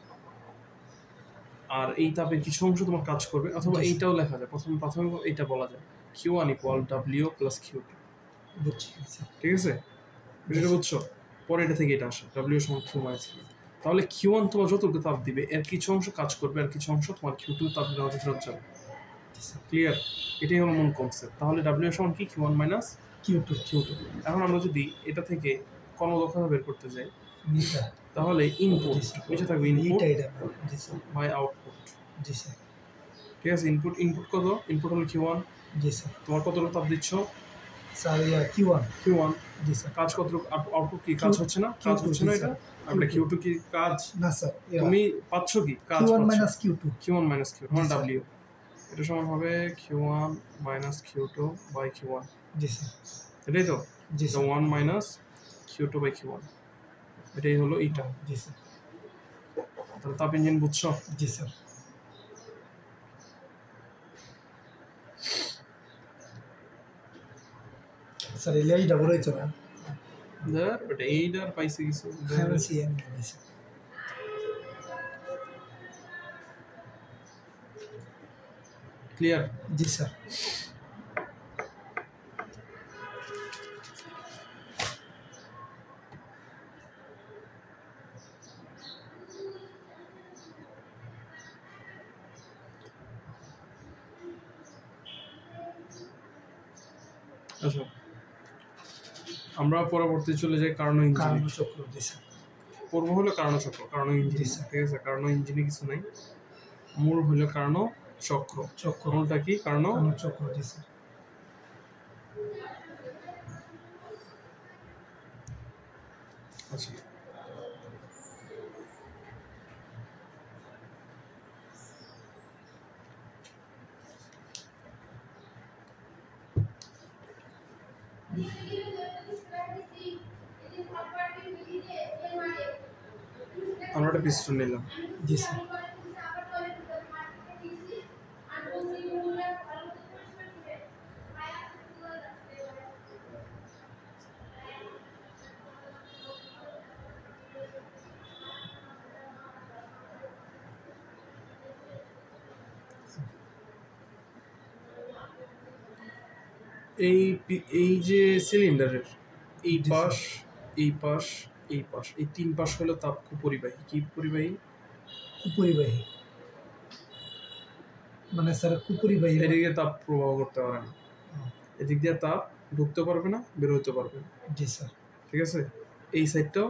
আর এই তাপের কিছু অংশ তোমার কাজ করবে, অথবা এইটাও লেখা যায় প্রাথমিক এইটা বলা যায় Q1 = W + Q2। বুঝছি। ঠিক আছে, এটা বুঝছো? পরে এটা থেকে এটা আসে W = Q - Q। তাহলে Q1 তোমার যতটুকু তাপ দিবে এর কিছু অংশ কাজ করবে, আর কিছু অংশ তোমার Q2 তাপ গ্রাহকে ফেরত যাবে। ক্লিয়ার? এটাই হলো মূল কনসেপ্ট। তাহলে W = কি? Q1 - Q2। এখন আমরা যদি এটা থেকে কর্মদক্ষতা বের করতে যাই, তাহলে ইনপুট নিচে থাকবে ইনপুট বাই আউটপুট। জি স্যার। ঠিক আছে, ইনপুট কত? ইনপুট হলো Q1। জি স্যার। তোমার কতটুকু তাপ দিচ্ছ? Sir Q1। জি স্যার। কাজ কতটুকু? আউটপুট কি? কাজ হচ্ছে না? কাজ হচ্ছে না। এটা আমরা Q2 কি কাজ? না স্যার। তুমি পাচ্ছ কি? কাজ Q1 - Q2। Q1 - Q2 মানে W। এটা সমান হবে Q1 - Q2 বাই Q1। জি স্যার। এটাই তো? জি স্যার। 1 - Q2 by Q1। এটাই হলো এইটা। জি স্যার। তাহলে তাপ ইঞ্জিন বুঝছো? জি স্যার। স্যার এলিয়াই ডাবল হইতো না ধর ওটা এইটার পাইছে কিছু হ্যাঁ বলছি এমনি বলছি। ক্লিয়ার। জি স্যার। আচ্ছা আমরা পরবর্তী চলে যাই কারণ কারণ ইঞ্জিনে। চক্র। জি স্যার। পূর্ব হলো কারণ চক্র, কারণ ইঞ্জিন, জি স্যার। ঠিক আছে। কারণ ইঞ্জিনে কিছু নাই, মূল হলো কারণ চক্র। চক্র। মূলটা কি? কারণ চক্র। জি স্যার। আচ্ছা আমরা একটা পিস্টন নিলাম। জি স্যার। এই যে সিলিন্ডারের এই জি পাশ, এই পাশ, এই পাশ, এই তিন পাশ হলো তাপ পরিবাহী। কি পরিবাহী? কুপরিবাহী। মানে স্যার কুপরিবাহী এদিকে তাপ প্রবাহ করতে পারে না, এদিক দিয়ে তাপ ঢুকতে পারবে না, বের হতে পারবে না। জি স্যার। ঠিক আছে, এই সাইডটাও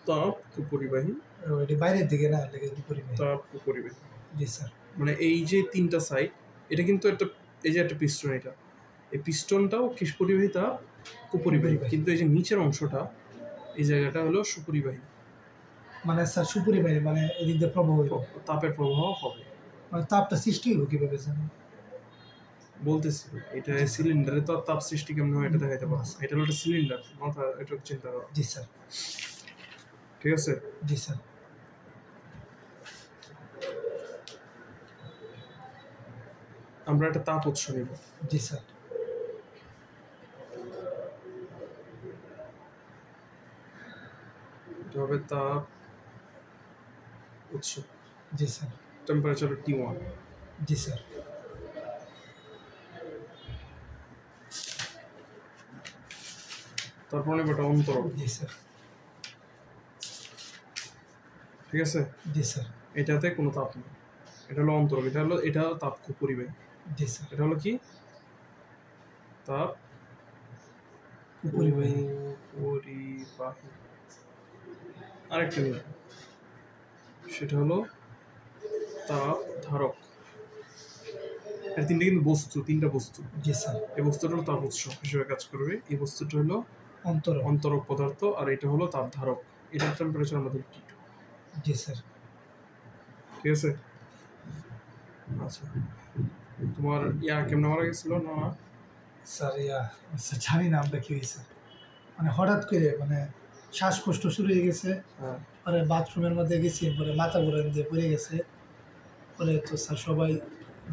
তাপ কুপরিবাহী, এটি বাইরের দিকে না লেগে কুপরিবাহী। তাপ কুপরিবাহী। জি স্যার। মানে এই যে তিনটা সাইড, এটা কিন্তু একটা, এই যে একটা পিস্টন, এটা এই পিস্টনটাও কিস পরিবাহী? তাপ কুপরিবাহী। কিন্তু এই যে নিচের অংশটা, এই জায়গাটা হলো সুপরিবাহী। মানে স্যার সুপরিবাহী, মানে এদিক দিয়ে প্রবাহ হইব, তাপের প্রবাহ হবে। মানে তাপটা সৃষ্টি হইব কিভাবে স্যার? বলতেছি এটা সিলিন্ডারে তো তাপ সৃষ্টি কেমন হয় এটা দেখাইতে পারবো। এটা হলো একটা সিলিন্ডার, মাথা এটা চিন্তা করো। জি স্যার। ঠিক আছে। জি স্যার। আমরা একটা তাপ উৎস নিব। জি স্যার। এটা হবে তাপ উৎস। জি স্যার। Temperature T1। জি স্যার। তারপর নেব এটা অন্তরক। জি স্যার। ঠিক আছে। জি স্যার। এটাতে কোনো তাপ নেই, এটা হলো অন্তরক। এটা তাপ পরিবাহী। জি স্যার। এটা হলো কি? তাপ পরিবাহী। পরিবাহী। আরেকটা নিয়ে, সেটা হলো তাপ ধারক। এর তিনটা কিন্তু বস্তু, তিনটা বস্তু। জি স্যার। এই বস্তুটা হলো তাপ উৎস হিসেবে কাজ করবে। এই বস্তুটা হলো অন্তরক পদার্থ, আর এটা হলো তাপ ধারক। এটার টেম্পারেচার আমাদের T2। জি স্যার। ঠিক আছে। আচ্ছা তোমার কেমন মারা গেছিল না? স্যার স্যার জানি না আমরা কি হয়েছে, মানে হঠাৎ করে মানে শ্বাসকষ্ট শুরু হয়ে গেছে। পরে বাথরুমের মধ্যে গেছি, পরে মাথা ঘুরে দিয়ে পড়ে গেছে। পরে তো স্যার সবাই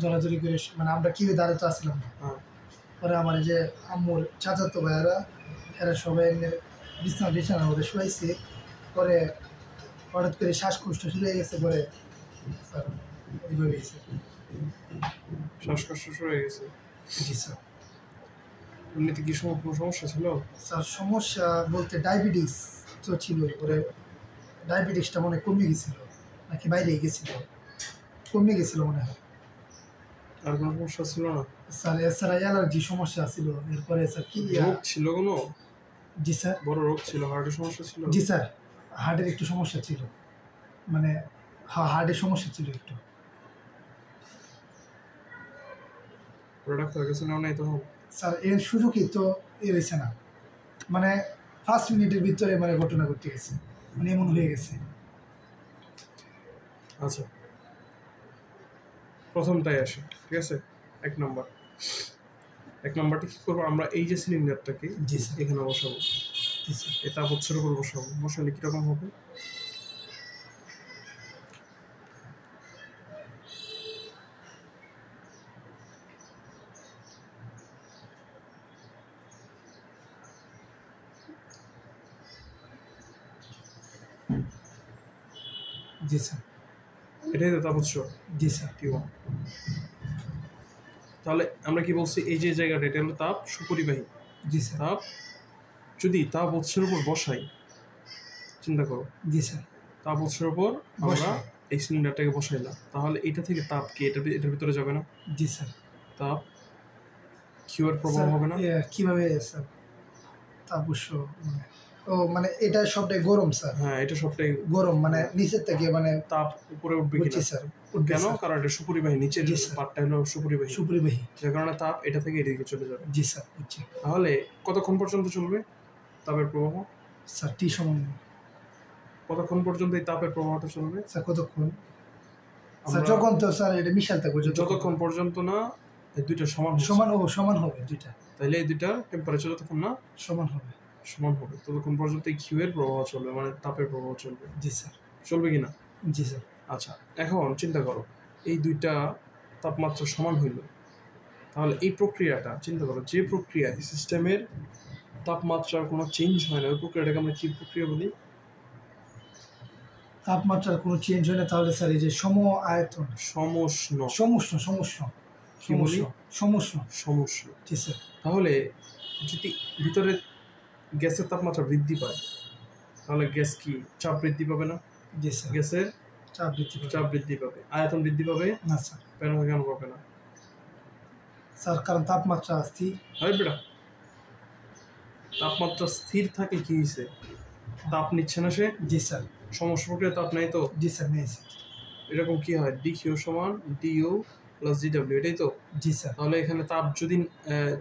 জড়াজড়ি করে, মানে আমরা কেউ দাঁড়াতে আসলাম না। পরে আমার যে আম্মুর চাচাতো ভাইয়েরা, এরা সবাই বিছানার মধ্যে শুয়েছে। পরে হঠাৎ করে শ্বাসকষ্ট শুরু হয়ে গেছে। পরে স্যার এইভাবে শ্বাসকষ্ট শুরু হয়ে গেছে। জি স্যার। এমনিতে কি কোনো সমস্যা ছিল? স্যার সমস্যা বলতে ডায়াবেটিস তো ছিল। পরে ডায়াবেটিসটা মনে কমে গেছিল, নাকি বাইরে গেছিল, কমে গেছিল মনে হয়। আর কোনো সমস্যা ছিল না স্যার? এছাড়া অ্যালার্জি সমস্যা ছিল। এরপরে স্যার কি রোগ ছিল কোনো? জি স্যার। বড় রোগ ছিল, হার্টের সমস্যা ছিল? জি স্যার, হার্টের একটু সমস্যা ছিল, মানে হার্টের সমস্যা ছিল একটু। ডাক্তার কাছে নেওয়া নাই তখন? স্যার এর সুযোগই তো হয়েছে না, মানে 5 মিনিটের ভিতরে মানে ঘটনা ঘটে গেছে, মানে এমন হয়ে গেছে। আচ্ছা প্রথমটাই আসে, ঠিক আছে। এক নম্বরটা কি করবো আমরা? এই যে সিলিন্ডারটাকে এখানে বসাবো, এই তাপ উৎসের উপর বসাবো। বসালে কিরকম হবে? জি স্যার এটাই তো তাপ উৎস জি স্যার T1। তাহলে আমরা কি বলছি, এই যে জায়গাটা এটা হলো তাপ সুপরিবাহী। জি স্যার তাপ যদি তাপ উৎসের উপর বসাই, চিন্তা করো, জি স্যার তাপ উৎসের উপর আমরা বসাই। এই সিলিন্ডারটাকে বসাইলাম, তাহলে এটা থেকে তাপ কি এটার ভিতরে যাবে না? জি স্যার তাপ কিউ এর প্রভাব স্যার হবে না? কিভাবে স্যার তাপ উৎস মানে ও মানে এটা সবটাই গরম স্যার হ্যাঁ, এটা সবটাই গরম মানে নিচের থেকে মানে তাপ উপরে উঠবে বুঝছি কিনা? স্যার উঠবে কেন? স্যার। কারণ এটা সুপরিবাহী, নিচের জি স্যার। পার্টটা হলো সুপরিবাহী, সুপরিবাহী যার কারণে তাপ এটা থেকে এদিকে চলে যাবে। জি স্যার বুঝছি তাহলে কতক্ষণ পর্যন্ত চলবে তাপের প্রবাহ? স্যার টি সমান কতক্ষণ পর্যন্ত এই তাপের প্রবাহটা চলবে? স্যার কতক্ষণ স্যার আমরা যখন তো স্যার এটা মিশাল থাকবে যতক্ষণ পর্যন্ত না এই দুইটা সমান হচ্ছে। সমান হবে দুইটা তাইলে এই দুইটার টেম্পারেচার যতক্ষণ না সমান হবে সমান হবে ততক্ষণ পর্যন্ত এই কিউ এর প্রবাহ চলবে, মানে তাপের প্রবাহ চলবে। জি স্যার চলবে কিনা? জি স্যার আচ্ছা, এখন চিন্তা করো, এই দুইটা তাপমাত্রা সমান হইল, তাহলে এই প্রক্রিয়াটা চিন্তা করো, যে প্রক্রিয়া সিস্টেমের তাপমাত্রার কোনো চেঞ্জ হয় না, ওই প্রক্রিয়াটাকে আমরা কি প্রক্রিয়া বলি? তাপমাত্রার কোনো চেঞ্জ হয় না তাহলে স্যার এই যে সম আয়তন সমষ্ণ। সমষ্ণ সমষ্ণ কি বলি? সমষ্ণ সমষ্ণ। জি স্যার তাহলে যদি ভিতরে গ্যাসের তাপমাত্রা বৃদ্ধি পায়, তাহলে গ্যাস কি চাপ বৃদ্ধি পাবে না? জি স্যার গ্যাসের চাপ বৃদ্ধি পাবে। চাপ বৃদ্ধি পাবে, আয়তন বৃদ্ধি পাবে না স্যার কেন পাবে না? স্যার কারণ তাপমাত্রা স্থির হয় বেটা, তাপমাত্রা স্থির থাকে কি হয়েছে? তাপ নিচ্ছে না সে? জি স্যার সমস্ত প্রক্রিয়া তাপ নাই তো? জি স্যার নেই স্যার এরকম কি হয়, ডি কিউ সমান ডিইউ প্লাস জিডব্লিউ, এটাই তো? জি স্যার তাহলে এখানে তাপ যদি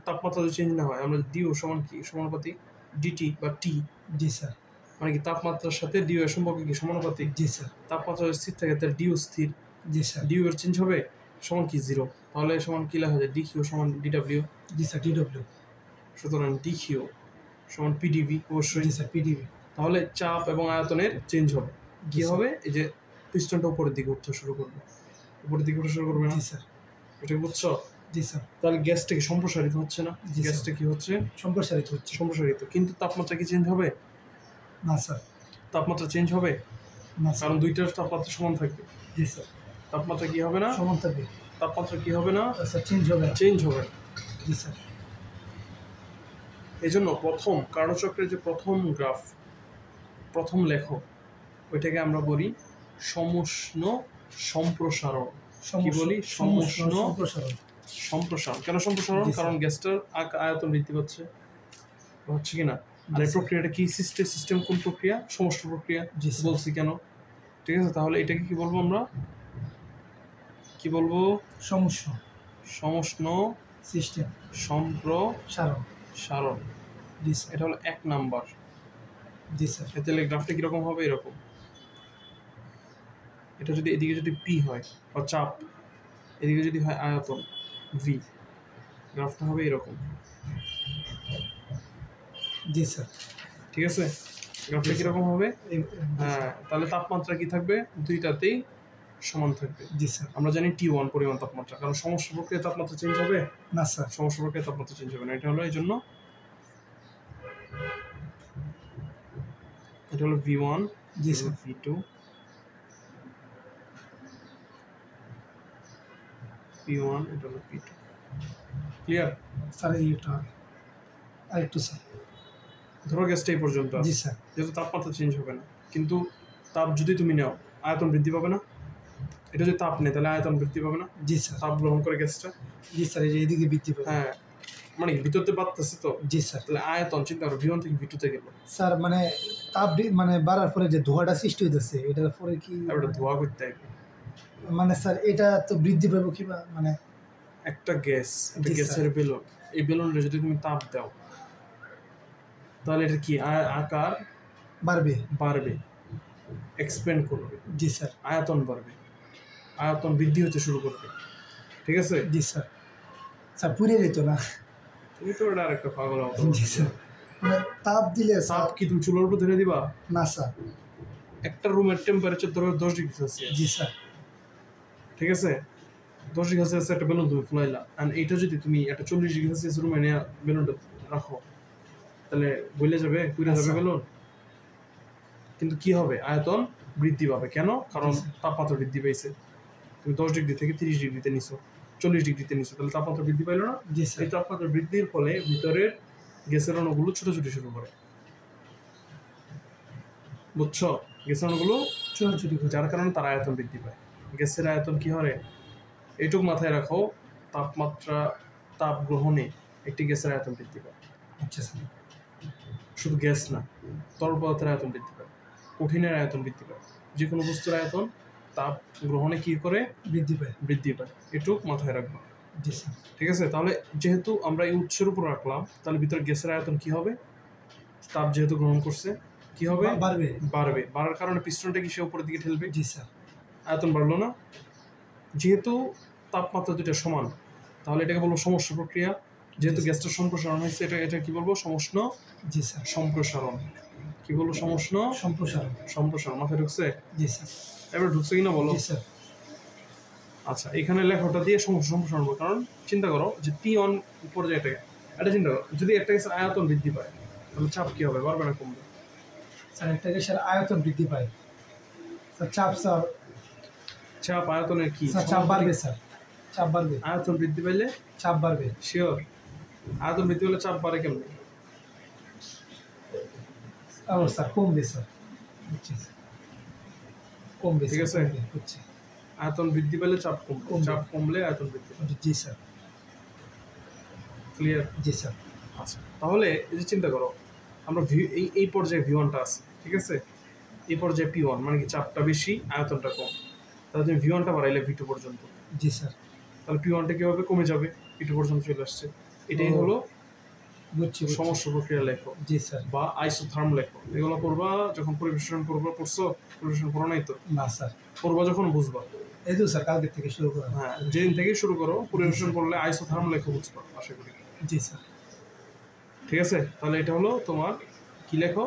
তাপমাত্রা যদি চেঞ্জ না হয়, আমরা ডিইউ সমান কি সমানুপাতিক ডিটি বা টি, জি স্যার মানে কি তাপমাত্রার সাথে ডিইউ এর সম্পর্ক কি সমানুপাতিক? জি স্যার তাপমাত্রা যদি স্থির থাকে তাহলে ডিইউ স্থির, জি স্যার ডিইউ এর চেঞ্জ হবে সমান কি জিরো, তাহলে সমান কি লেখা যায়, ডি কিউ সমান ডিডব্লিউ। জি স্যার ডিডব্লিউ সুতরাং ডি কিউ সমান পিডিভি অবশ্যই। জি স্যার পিডিবি তাহলে চাপ এবং আয়তনের চেঞ্জ হবে, কি জি স্যার। হবে, এই যে পিস্টনটা উপরের দিকে উঠতে শুরু করবে, উপরের দিকে উঠতে শুরু করবে না? জি স্যার এটা বুঝছো? জি স্যার তাহলে গ্যাসটা কি সম্প্রসারিত হচ্ছে না? জি স্যার। গ্যাসটা কি হচ্ছে? সম্প্রসারিত হচ্ছে সম্প্রসারিত, কিন্তু তাপমাত্রা কি চেঞ্জ হবে? না স্যার তাপমাত্রা চেঞ্জ হবে, না স্যার কারণ দুইটার তাপমাত্রা সমান থাকবে। জি স্যার তাপমাত্রা কি হবে না? সমান থাকবে তাপমাত্রা কি হবে না? স্যার চেঞ্জ হবে না চেঞ্জ হবে না। জি স্যার এই জন্য প্রথম কার্যচক্রের যে প্রথম গ্রাফ, প্রথম লেখক, ওইটাকে আমরা বলি সমষ্ণ সম্প্রসারণ। কি বলি? সমষ্ণ সম্প্রসারণ সম্প্রসারণ। কেন সম্প্রসারণ? জি স্যার। কারণ গ্যাসটার আয়তন বৃদ্ধি পাচ্ছে, হচ্ছে কিনা? আর এই প্রক্রিয়াটা কি সিস্টেম কোন প্রক্রিয়া? সমষ্ণ প্রক্রিয়া। জি স্যার। বলছি কেন? ঠিক আছে, তাহলে এটাকে কি বলবো আমরা? কি বলবো? সমষ্ণ সিস্টেম সম্প্রসারণ। জি স্যার এটা হলো 1 নাম্বার। জি স্যার তাহলে গ্রাফটা কিরকম হবে? এরকম। এটা যদি এদিকে যদি পি হয় বা চাপ, এদিকে যদি হয় আয়তন ভি, গ্রাফটা হবে এরকম। জি স্যার ঠিক আছে, গ্রাফটা কিরকম হবে? হ্যাঁ, তাহলে তাপমাত্রা কি থাকবে? দুইটাতেই সমান থাকবে। জি স্যার আমরা জানি T1 পরিমাণ তাপমাত্রা, কারণ সমস্ত প্রক্রিয়া তাপমাত্রা চেঞ্জ হবে না স্যার সমস্ত প্রক্রিয়া তাপমাত্রা চেঞ্জ হবে না। এটা হলো এই জন্য এটা হলো V1, জি স্যার V2, P1, এটা হলো P2। ক্লিয়ার? স্যার এইটা হবে আরেকটু স্যার ধরো গ্যাসটা এই পর্যন্ত জি আছে, স্যার যেহেতু তাপমাত্রা চেঞ্জ হবে না, কিন্তু তাপ যদি তুমি নাও, আয়তন বৃদ্ধি পাবে না? এটা যদি তাপ নেই তাহলে আয়তন বৃদ্ধি পাবে না? জি স্যার তাপ গ্রহণ করে গ্যাসটা। জি স্যার এই যে এদিকে বৃদ্ধি পাবে হ্যাঁ, মানে ভিতরতে বাড়তেছে তো, জি স্যার তাহলে আয়তন চিন্তা করো V1 থেকে V2 তে গেল, স্যার মানে তাপ মানে বাড়ার পরে যে ধোঁয়াটা সৃষ্টি হইতেছে এটার পরে কি তারপরে ধোঁয়া করতে হবে। মানে স্যার এটা তো বৃদ্ধি পাবে কি বা মানে একটা গ্যাস, একটা জি, গ্যাসের বেলুন, এই বেলুনটা যদি তুমি তাপ দাও, তাহলে এটা কি আকার বাড়বে বাড়বে, এক্সপ্যান্ড করবে, জি স্যার আয়তন বাড়বে, আয়তন বৃদ্ধি হতে শুরু করবে। ঠিক আছে? জি স্যার স্যার পুড়ে যেত না তুমি তো এটা আরেকটা পাগল হতো। জি স্যার মানে তাপ দিলে স্যার তাপ কি তুমি চুলার উপর ধরে দিবা? না স্যার একটা রুমের টেম্পারেচার ধরো 10 ডিগ্রি সেলসিয়াস, জি স্যার ঠিক আছে? 10 ডিগ্রি সেলসিয়াস একটা বেলুন তুমি ফুলাইলা, আর এইটা যদি তুমি একটা 40 ডিগ্রি সেলসিয়াস রুমে নিয়ে বেলুনটা রাখো, তাহলে গলে যাবে, পুড়ে যাবে আচ্ছা। বেলুন? কিন্তু কি হবে, আয়তন বৃদ্ধি পাবে। কেন? কারণ জি, স্যার। তাপমাত্রা বৃদ্ধি পাইছে। তুমি 10 ডিগ্রি থেকে 30 ডিগ্রিতে নিছো, 40 ডিগ্রিতে নিছো, তাহলে তাপমাত্রা বৃদ্ধি পাইলো না? জি স্যার। এই তাপমাত্রা বৃদ্ধির ফলে ভিতরের গ্যাসের অণুগুলো ছোটাছুটি শুরু করে, বুঝছো? গ্যাসের অণুগুলো ছোটাছুটি করে। যার কারণে তার আয়তন বৃদ্ধি পায়। গ্যাসের আয়তন কি হয়, এইটুকু মাথায় রাখো, তাপমাত্রা, তাপ গ্রহণে একটি গ্যাসের আয়তন বৃদ্ধি পায়। আচ্ছা স্যার। শুধু গ্যাস না, তরল পদার্থের আয়তন বৃদ্ধি পায়, কঠিনের আয়তন বৃদ্ধি পায়, যে কোনো বস্তুর আয়তন তাপ গ্রহণে কি করে, বৃদ্ধি পায়। বৃদ্ধি পায়। এটুক মাথায় রাখবো, জি স্যার। ঠিক আছে? তাহলে যেহেতু আমরা এই উৎসের উপর রাখলাম, তাহলে ভিতরে গ্যাসের আয়তন কি হবে, তাপ যেহেতু গ্রহণ করছে কি হবে, বাড়বে। বাড়বে। বাড়ার কারণে পিস্টনটা কি সে উপরের দিকে ঠেলবে, জি স্যার। আয়তন বাড়লো না? যেহেতু তাপমাত্রা দুটো সমান, তাহলে এটাকে বলবো সমষ্ণ প্রক্রিয়া। যেহেতু গ্যাসটা সম্প্রসারণ হয়েছে, এটা কি বলবো, সমষ্ণ জি স্যার। সম্প্রসারণ। কি বলবো, সমষ্ণ সম্প্রসারণ। সম্প্রসারণ। মাথায় ঢুকছে? জি স্যার। এবার ঢুকছে কিনা বলো। জি স্যার। আচ্ছা, এখানে লেখাটা দিয়ে সমষ্ণ সম্প্রসারণ করবো, কারণ চিন্তা করো যে T1 পর্যায়টাকে, এটা চিন্তা করো, যদি একটা গ্যাসের আয়তন বৃদ্ধি পায় তাহলে চাপ কি হবে, বাড়বে না কমবে? স্যার একটা গ্যাসের আয়তন বৃদ্ধি পায়, স্যার চাপ, স্যার চাপ আয়তনের কি, স্যার চাপ বাড়বে, স্যার চাপ বাড়বে। আয়তন বৃদ্ধি পাইলে চাপ বাড়বে। শিওর? আয়তন বৃদ্ধি পেলে চাপ বাড়ে কেমন? ও স্যার কমবে, স্যার বুঝছি স্যার, কমবে। ঠিক আছে, বুঝছি। আয়তন বৃদ্ধি পেলে চাপ কমবে, কমবে। চাপ কমলে আয়তন বৃদ্ধি পাবে। জি স্যার। ক্লিয়ার? জি স্যার। আচ্ছা, তাহলে এই যে চিন্তা করো, আমরা এই পর্যায়ে V1টা আছে, ঠিক আছে? এই পর্যায়ে P1 মানে কি, চাপটা বেশি আয়তনটা কম, তাহলে তুমি V1টা বাড়াইলে V2 পর্যন্ত, জি স্যার। তাহলে P1টা কি হবে, কমে যাবে, P2 পর্যন্ত চলে আসছে। এটাই হলো বুঝছি। সমষ্ণ প্রক্রিয়া লেখো জি স্যার। বা আইসোথার্ম লেখো। এগুলো পড়বা যখন পরিবেশন করবা, পড়ছো? পরিবেশন পড়ো নাই তো? না স্যার। পড়বা যখন বুঝবা। এই তো স্যার কালকে থেকে শুরু করা। হ্যাঁ, যেদিন থেকেই শুরু করো পরিবেশন পড়লে আইসোথার্ম লেখো, বুঝবা আশা করি। জি স্যার। ঠিক আছে, তাহলে এটা হলো তোমার কি লেখো,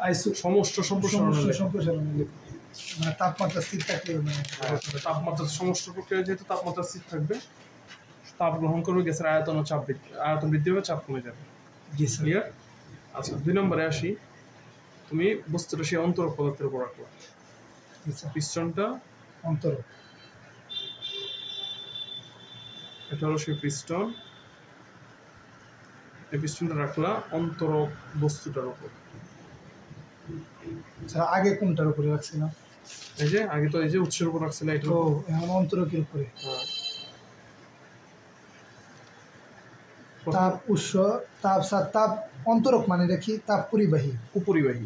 আইসো সমষ্ণ সম্প্রসারণ লেখো। সম্প্রসারণ লেখো, মানে তাপমাত্রা স্থির থাকলে মানে তাপমাত্রা সমষ্ণ প্রক্রিয়া, যেহেতু তাপমাত্রা স্থির থাকবে, তাপ গ্রহণ করবে, গ্যাসের আয়তন ও চাপ বৃদ্ধি, আয়তন বৃদ্ধি হবে, চাপ কমে যাবে। জি স্যার। ক্লিয়ার? আচ্ছা, 2 নম্বরে আসি। তুমি বস্তুটা সেই অন্তরক পদার্থের উপর রাখো, জি স্যার। পিস্টনটা, অন্তর। এটা হলো সেই পিস্টন, এই পিস্টনটা রাখলা অন্তরক বস্তুটার উপর। স্যার আগে কোনটার উপরে রাখছিলাম? এই যে আগে তো এই যে উৎসের উপর রাখছিল, এটা তো এখন অন্তরকের উপরে। হ্যাঁ। তাপ উৎস, তাপ স্যার তাপ অন্তরক মানে দেখি তাপ পরিবাহী। কুপরিবাহী।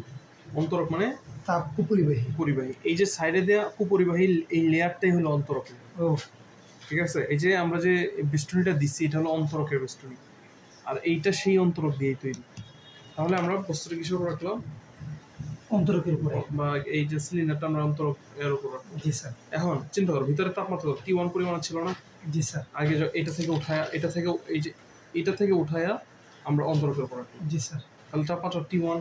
অন্তরক মানে তাপ কুপরিবাহী। কুপরিবাহী। এই যে সাইডে দেওয়া কুপরিবাহী, এই লেয়ারটাই হলো অন্তরক। ও ঠিক আছে, এই যে আমরা যে বেষ্টনীটা দিচ্ছি এটা হলো অন্তরকের বেষ্টনী, আর এইটা সেই অন্তরক দিয়েই তৈরি। তাহলে আমরা বস্তুটা কিসের উপর রাখলাম, অন্তরকের উপরে, বা এই যে সিলিন্ডারটা আমরা অন্তরক এর উপর রাখলাম। জি স্যার। এখন চিন্তা করো, ভিতরে তাপমাত্রা T1 পরিমাণ ছিল না? জি স্যার। আগে এটা থেকে উঠায়া, এটা থেকে এই যে এটা থেকে উঠায়া আমরা অন্তরকের উপর রাখলাম, জি স্যার। তাহলে তাপমাত্রা T1।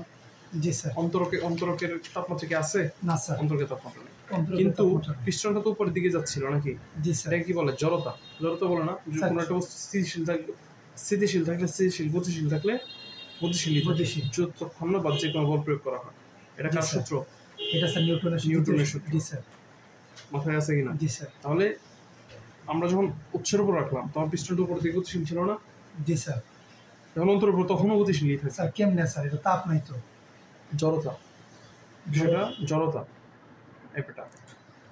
জি স্যার। অন্তরকের তাপমাত্রা কি আছে? না স্যার, অন্তরকের তাপমাত্রা নেই। অন্তরকের কিন্তু তাপমাত্রা নেই। পিস্টনটা তো উপরের দিকে যাচ্ছিল নাকি? জি স্যার। এটা কি বলে, জড়তা। জড়তা বলে না? স্যার। কোনো একটা বস্তু স্থিতিশীল থাকলে স্থিতিশীল, গতিশীল থাকলে গতিশীলই থাকে, গতিশীল। যতক্ষণ না বাহ্যিক কোনো বল প্রয়োগ করা হয়। এটা জি কার স্যার। সূত্র? এটা স্যার নিউটনের সূত্র। জি স্যার। মাথায় আছে কিনা? জি স্যার। তাহলে আমরা যখন উৎসের উপর রাখলাম তখন পিস্টনটা উপর দিকে গতিশীল ছিল না? জি স্যার। যখন অন্তরের উপর তখনও গতিশীলই থাকে। স্যার কেমনে স্যার, এটা তাপ নাই তো? জড়তা, বিষয়টা জড়তা। এটা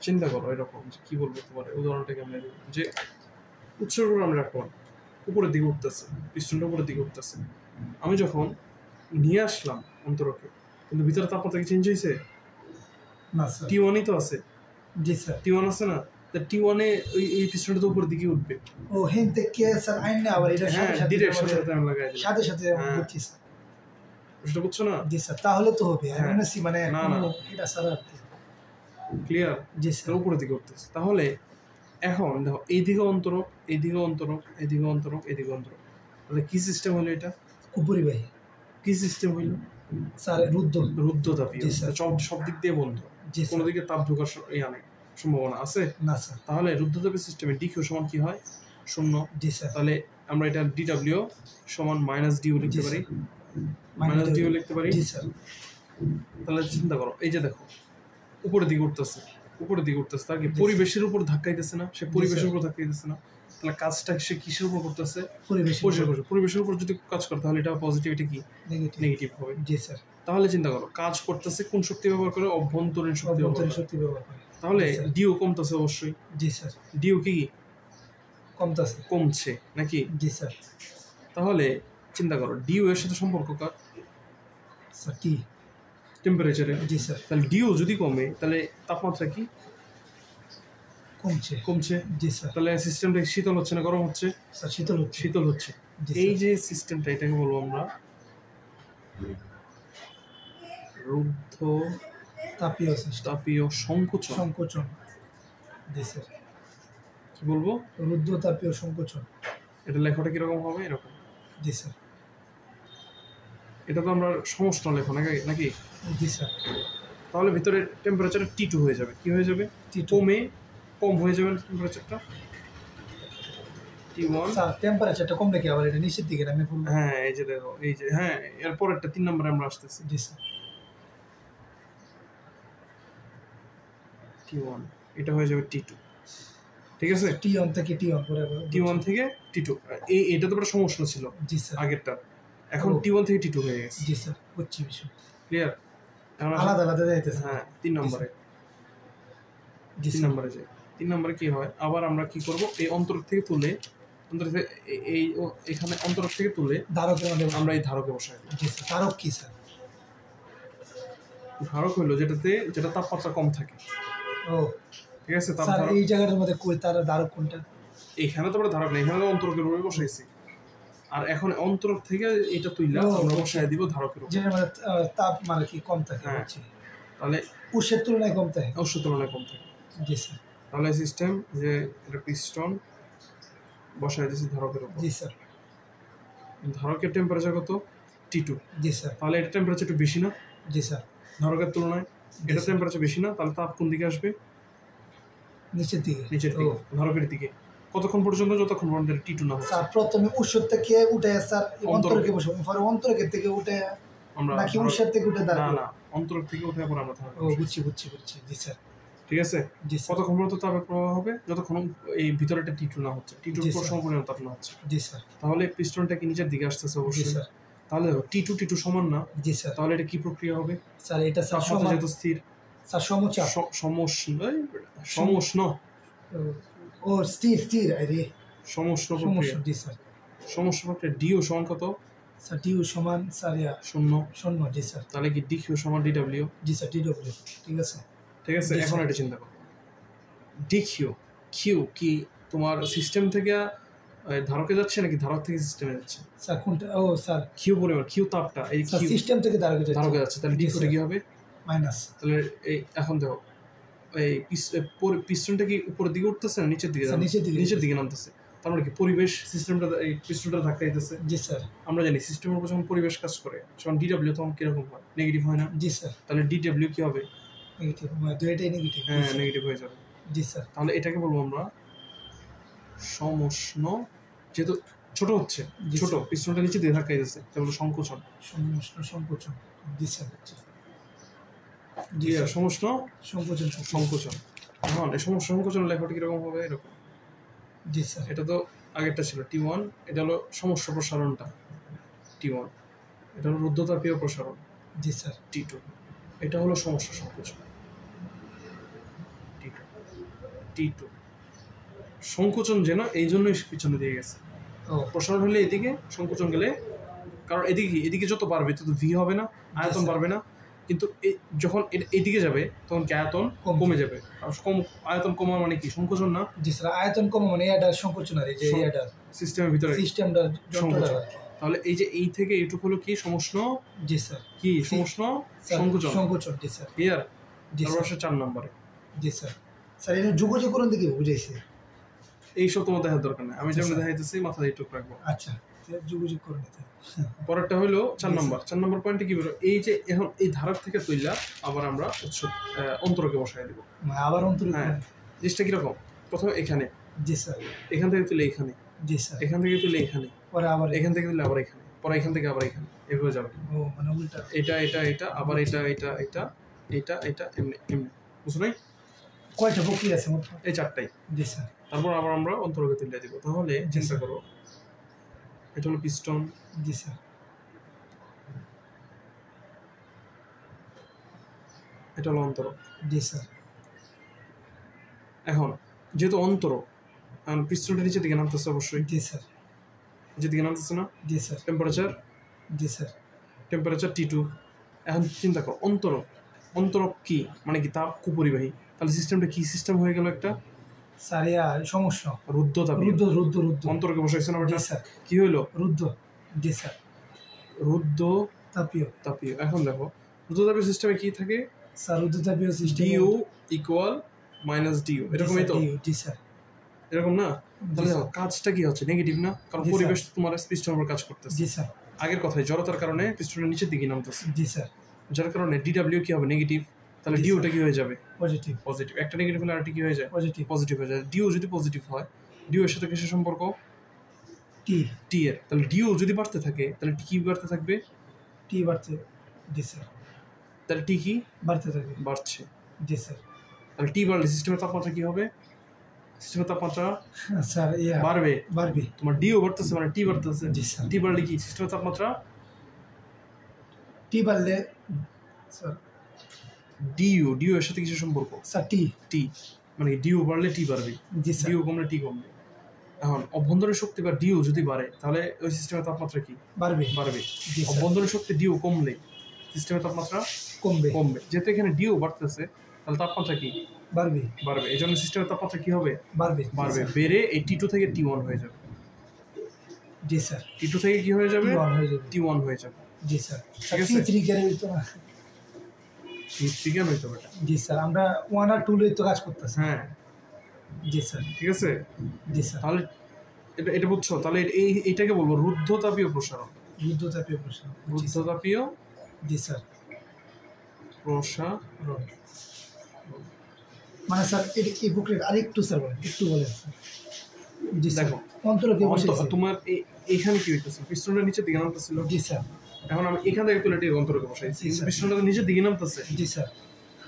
চিন্তা করো এরকম, যে কি বলবো তোমার উদাহরণটা কেমন, যে উৎসের উপর আমরা রাখলাম, উপরের দিকে উঠতেছে, পিস্টনটা উপরের দিকে উঠতেছে, আমি যখন নিয়ে আসলাম অন্তরকে, কিন্তু ভিতরে তাপমাত্রা কি চেঞ্জ হয়েছে? না স্যার। T1ই তো আছে। জি স্যার। T1 আছে না? T1-এ এই পিস্টনটা তো উপরের দিকে উঠবে। ও হেন থেকে স্যার আইন আবার এটা হ্যাঁ, সাথে সাথে ডিরেক্ট সাথে আমি লাগাই দিলাম। সাথে সাথে হ্যাঁ। বুঝছি স্যার। বুঝতে পারছো না? জি স্যার, তাহলে তো হবে। হ্যাঁ। আমি মানে না, না। এটা স্যার আর কি। ক্লিয়ার? জি স্যার। উপরের দিকে উঠতেছে। তাহলে এখন দেখো, এইদিকে অন্তরক, এইদিকে অন্তরক, এইদিকে অন্তরক, এইদিকে অন্তরক, তাহলে কি সিস্টেম হলো এটা? কুপরিবাহী। কি সিস্টেম হইলো? স্যার রুদ্ধতাপীয়। জি স্যার। সব দিক দিয়ে বন্ধ, জি কোনো স্যার। দিকে তাপ ঢোকার নেই, সম্ভাবনা আছে? না স্যার। তাহলে রুদ্ধতাপীয় সিস্টেমে DQ সমান কি হয়? 0। জি স্যার। তাহলে আমরা এটা DW সমান -DU লিখতে জি পারি, স্যার। -DU লিখতে পারি। জি স্যার। তাহলে চিন্তা করো, এই যে দেখো উপরের দিকে উঠতেছে তার কি পরিবেশের উপর ধাক্কাইতেছে না? সে পরিবেশের উপর ধাক্কাইতেছে না? তাহলে কাজটা সে কিসের উপর করতেছে? পরিবেশের উপর যদি কাজ করে তাহলে এটা পজিটিভ, এটা কি নেগেটিভ হবে। জি স্যার। তাহলে চিন্তা করো কাজ করতেছে কোন শক্তি ব্যবহার করে? অভ্যন্তরীণ শক্তি ব্যবহার করে। তাহলে ডিও কমতেছে অবশ্যই। জি স্যার। ডিও কি কমছে নাকি? জি স্যার। তাহলে চিন্তা করো ডিও এর সাথে সম্পর্ক কার? স্যার টি, টেম্পারেচারে। জি স্যার। তাহলে ডিও যদি কমে তাহলে তাপমাত্রা কি কমছে? জি স্যার। তাহলে সিস্টেমটা শীতল হচ্ছে না গরম হচ্ছে? স্যার শীতল হচ্ছে। এই যে সিস্টেমটা, এটাকে বলবো আমরা রুদ্ধ তাপীয় সংকোচন। জি স্যার। কি বলবো? রুদ্ধ তাপীয় সংকোচন। এটা লেখাটা কিরকম হবে? এরকম। জি স্যার। এটা তো আমরা সমষ্ণ লেখো নাকি? জি স্যার। তাহলে ভিতরে টেম্পারেচার T2 হয়ে যাবে। কি হয়ে যাবে? কম হয়ে যাবে টেম্পারেচারটা। T1 স্যার টেম্পারেচারটা কমলে কি আবার এটা নিচের দিকে নামে পড়বে? হ্যাঁ, এই যে দেখো, এই যে হ্যাঁ, এর পরেরটা 3 নম্বরে আমরা আসতেছি। জি স্যার। T1 এটা হয়ে যাবে T2। ঠিক আছে? T1 থেকে T1 করে T1 থেকে T2। এটা তো একটা সমস্যা ছিল। জি স্যার। আগেরটা। এখন T1 থেকে T2 হয়ে গেছে। জি স্যার, বুঝছি বিষয়। ক্লিয়ার? আলাদা যাইতেছে। হ্যাঁ, 3 নম্বরে। 3 নম্বরে যাই। 3 নম্বরে কি হয়? আবার আমরা কি করব? এই অন্তর থেকে তুলে এখানে অন্তর থেকে তুলে ধারকের মধ্যে আমরা এই ধারকে বসাই দিই। জি স্যার। ধারক কি স্যার? ধারক হলো যেটা তাপমাত্রা কম থাকে। ও ঠিক আছে। স্যার এই জায়গাটার মধ্যে কই তার ধারক কোনটা? এখানে তো আমরা ধারক নেই, এখানে তো অন্তরকের উপরে বসাইছি। আর এখন অন্তর থেকে এটা তুইলা আমরা বসাই দিব ধারকের উপরে। যেটা মানে তাপ মানে কি কম থাকে? হচ্ছে তাহলে উষ্ণের তুলনায় কম থাকে। উষ্ণের তুলনায় কম থাকে। জি স্যার। তাহলে সিস্টেম যে এটা পিস্টন বসাই দিয়েছি ধারকের উপর। জি স্যার। ধারকের টেম্পারেচার কত? T2। জি স্যার। তাহলে এটা টেম্পারেচার একটু বেশি না? জি স্যার। ধারকের তুলনায় এটা টেম্পারেচার বেশি না? তাহলে তাপ কোন দিকে আসবে? নিচের দিকে। ধারকের দিকে। কতক্ষণ পর্যন্ত? যতক্ষণ পর্যন্ত T2 না হয়। স্যার প্রথমে উৎস থেকে উঠে স্যার অন্তরকে বসাবো, পরে অন্তরকে থেকে উঠে আমরা নাকি উৎসের থেকে উঠে দাঁড়াবো? না, অন্তর থেকে উঠে পরে আমরা ধারক। ও বুঝছি। জি স্যার। ঠিক আছে। কতক্ষণ পর্যন্ত তাপের প্রবাহ হবে? যতক্ষণ এই ভিতরেটা T2 না হচ্ছে, T2 এর উপর সম্পূর্ণ তাপ না হচ্ছে। জি স্যার। তাহলে পিস্টনটা কি নিচের দিকে আসতেছে? অবশ্যই স্যার। তাহলে T2 সমান না? জি স্যার। তাহলে এটা কি প্রক্রিয়া হবে? স্যার এটা তাপমাত্রা যেহেতু স্থির, স্যার সমষ্ণ ও স্থির আরে সমষ্ণ প্রক্রিয়া। জি স্যার। সমষ্ণ প্রক্রিয়া। ডিও সমান কত? স্যার ডিউ সমান স্যার 0 জি স্যার। তাহলে কি ডিকিউ সমান ডিডব্লিউ? জি স্যার ডিডব্লিউ। ঠিক আছে। এখন এটা চিন্তা করো, ডিকিউ কি তোমার সিস্টেম থেকে ধারকে যাচ্ছে নাকি ধারক থেকে সিস্টেমে যাচ্ছে? স্যার কোনটা? ও স্যার পরিমাণ তাপটা এই সিস্টেম থেকে ধারকে যাচ্ছে। তাহলে ডিকিউটা কি হবে? মাইনাস। তাহলে এই এখন দেখো এই পিস্টনটা কি উপরের দিকে উঠতেছে না নিচের দিকে? নিচের দিকে নামতেছে। তার মানে কি পরিবেশ সিস্টেমটা এই পিস্টনটা ধাক্কা দিতেছে? জি স্যার। আমরা জানি সিস্টেমের উপর যখন পরিবেশ কাজ করে তখন ডিডব্লিউ তখন কিরকম হয়? নেগেটিভ হয় না? জি স্যার। তাহলে ডিডব্লিউ কি হবে? নেগেটিভ। দুইটাই নেগেটিভ। হ্যাঁ, নেগেটিভ হয়ে যাবে। জি স্যার। তাহলে এটাকে বলবো আমরা সমষ্ণ, যেহেতু ছোট হচ্ছে, ছোট পিস্টনটা নিচে দিয়ে ধাক্কা দিতেছে, তাহলে সংকোচন। জি স্যার। জি সমষ্ণ সংকোচন। এখন এই সমষ্ণ সংকোচন লেখাটা কিরকম হবে? এরকম। জি স্যার। এটা তো আগেরটা ছিল T1, এটা হলো সমষ্ণ প্রসারণটা T1, এটা হলো রুদ্ধতাপীয় প্রসারণ। জি স্যার। T2 এটা হলো সমষ্ণ সংকোচন। T2 সংকোচন যেন এই জন্যই পিছনে দিয়ে গেছে। প্রসারণ হলে এদিকে, সংকোচন গেলে, কারণ এদিকে যত বাড়বে তত ভি হবে না, আয়তন বাড়বে না। কিন্তু যখন এদিকে যাবে তখন কি আয়তন কমে যাবে। আর আয়তন কমা মানে কি? সংকোচন না? জি স্যার। আয়তন কমা মানে এটা সংকোচন, আর এই যে এটা সিস্টেমের ভিতরে সিস্টেমটা সংকোচন। তাহলে এই যে এই থেকে এইটুকু হলো কি? সমষ্ণ। জি স্যার। কি সমষ্ণ সংকোচন। জি স্যার। ক্লিয়ার? তারপর 4 নম্বরে। জি স্যার। স্যার এটা যোগাযোগকরণ দিকে বুঝাইছে। এইসব তোমার দেখার দরকার নেই, আমি যেমন দেখাইতেছি মাথায় এইটুকু রাখবো। আচ্ছা, যোগাযোগকরণ দিতে। পরেরটা হলো 4 নম্বর। 4 নম্বর পয়েন্টে কি বলো? এই যে এখন এই ধারক থেকে তুইলা আবার আমরা অন্তরকে বসাই দিব। আবার অন্তরকে? হ্যাঁ। জিনিসটা কিরকম? প্রথমে এখানে। জি স্যার। এখান থেকে তুলে এখানে। জি স্যার। এখান থেকে তুলে এখানে, পরে আবার এখান থেকে তুলে আবার এখানে। পরে এখান থেকে আবার এখানে এভাবে যাবে। ও মানে উল্টা, এটা এটা এটা আবার এটা এটা এটা এটা এটা এমনি এমনি, বুঝছো নাই? কয়টা প্রক্রিয়া আছে মোট? এই চারটাই। জি স্যার। তারপর আবার আমরা অন্তরকে তুলে দিব। তাহলে চিন্তা করো, এটা হলো পিস্টন, জি স্যার। এটা হলো অন্তরক। জি স্যার। এখন যেহেতু অন্তরক, এখন পিস্টনটা নিচের দিকে নামতেছে অবশ্যই। জি স্যার। নিচের দিকে নামতেছে না? জি স্যার। টেম্পারেচার, জি স্যার। Temperature T2। এখন চিন্তা করো অন্তরক, অন্তরক কি মানে কি তাপ কুপরিবাহী, তাহলে সিস্টেমটা কি সিস্টেম হয়ে গেল? একটা স্যার সমস্যা রুদ্ধতাপীয়। রুদ্ধ রুদ্ধ রুদ্ধ অন্তরকে বসাইছে না? জি স্যার। কি হইলো? রুদ্ধ। জি স্যার। রুদ্ধ তাপীয়। তাপীয়। এখন দেখো রুদ্ধতাপীয় সিস্টেমে কি থাকে? স্যার রুদ্ধ তাপীয় system dU equal minus dU, এরকমই তো? জি স্যার। এরকম না? তাহলে দেখো কাজটা কি হচ্ছে? নেগেটিভ না? কারণ পরিবেশ তোমার পিস্টনের উপর কাজ করতেছে। জি স্যার। আগের কথায় জড়তার কারণে পিস্টনের নিচের দিকে নামতেছে। জি স্যার। যার কারণে ডিডব্লিউ কি হবে? নেগেটিভ। তাহলে ডিউটা কি হয়ে যাবে? পজিটিভ। পজিটিভ। একটা নেগেটিভ হলে আরেকটা কি হয়ে যায়? পজিটিভ। পজিটিভ হয়ে যায়। ডিউ যদি পজিটিভ হয়, ডিউ এর সাথে কিসের সম্পর্ক? টি। টি এর। তাহলে ডিউ যদি বাড়তে থাকে তাহলে টি কি বাড়তে থাকবে? টি বাড়তে। জি স্যার। তাহলে টি কি বাড়তে থাকবে? বাড়ছে। জি স্যার। তাহলে টি বাড়লে সিস্টেমের তাপমাত্রা কি হবে? সিস্টেমের তাপমাত্রা স্যার বাড়বে। বাড়বে। তোমার ডিও বাড়তেছে মানে টি বাড়তেছে। জি স্যার। টি বাড়লে কি সিস্টেমের তাপমাত্রা? টি বাড়লে স্যার ডিউ এর সাথে কিসের সম্পর্ক? স্যার টি মানে ডিউ বাড়লে টি বাড়বে, জি স্যার। ডিউ কমলে টি কমবে। এখন অভ্যন্তরীণ শক্তি বা ডিউ যদি বাড়ে তাহলে ওই সিস্টেমের তাপমাত্রা কি বাড়বে? বাড়বে। জি স্যার। অভ্যন্তরীণ শক্তি ডিউ কমলে সিস্টেমের তাপমাত্রা কমবে। কমবে। যেহেতু এখানে ডিউ বাড়তেছে তাহলে তাপমাত্রা কি বাড়বে? বাড়বে। এই জন্য সিস্টেমের তাপমাত্রা কি হবে? বাড়বে। বাড়বে। বেড়ে এই T2 থেকে T1 হয়ে যাবে। জি স্যার। T2 থেকে কি হয়ে যাবে? T1 হয়ে যাবে। T1 হয়ে যাবে। জি স্যার। ঠিক আছে? T3 কেন হইতো না? T3 কেন হইতো এটা? জি স্যার, আমরা 1 আর 2 লই তো কাজ করতেছি। হ্যাঁ জি স্যার। ঠিক আছে। জি স্যার। তাহলে এটা বুঝছো? তাহলে এইটাকে বলবো রুদ্ধতাপীয় প্রসারণ। রুদ্ধতাপীয় প্রসারণ। রুদ্ধতাপীয় জি স্যার। প্রসারণ। মানে স্যার এই বুকলেট আরেকটু স্যার বলেন, একটু বলেন স্যার। জি স্যার। দেখো অন্তরকে বসাইছি। তোমার এইখানে কি হইতেছে? পিস্টনটা নিচের দিকে নামতেছিল। জি স্যার। এখন আমি এখান থেকে তুলে এটাকে অন্তরকে বসাইছি। জি স্যার। পিস্টনটা তো নিচের দিকে নামতেছে। জি স্যার।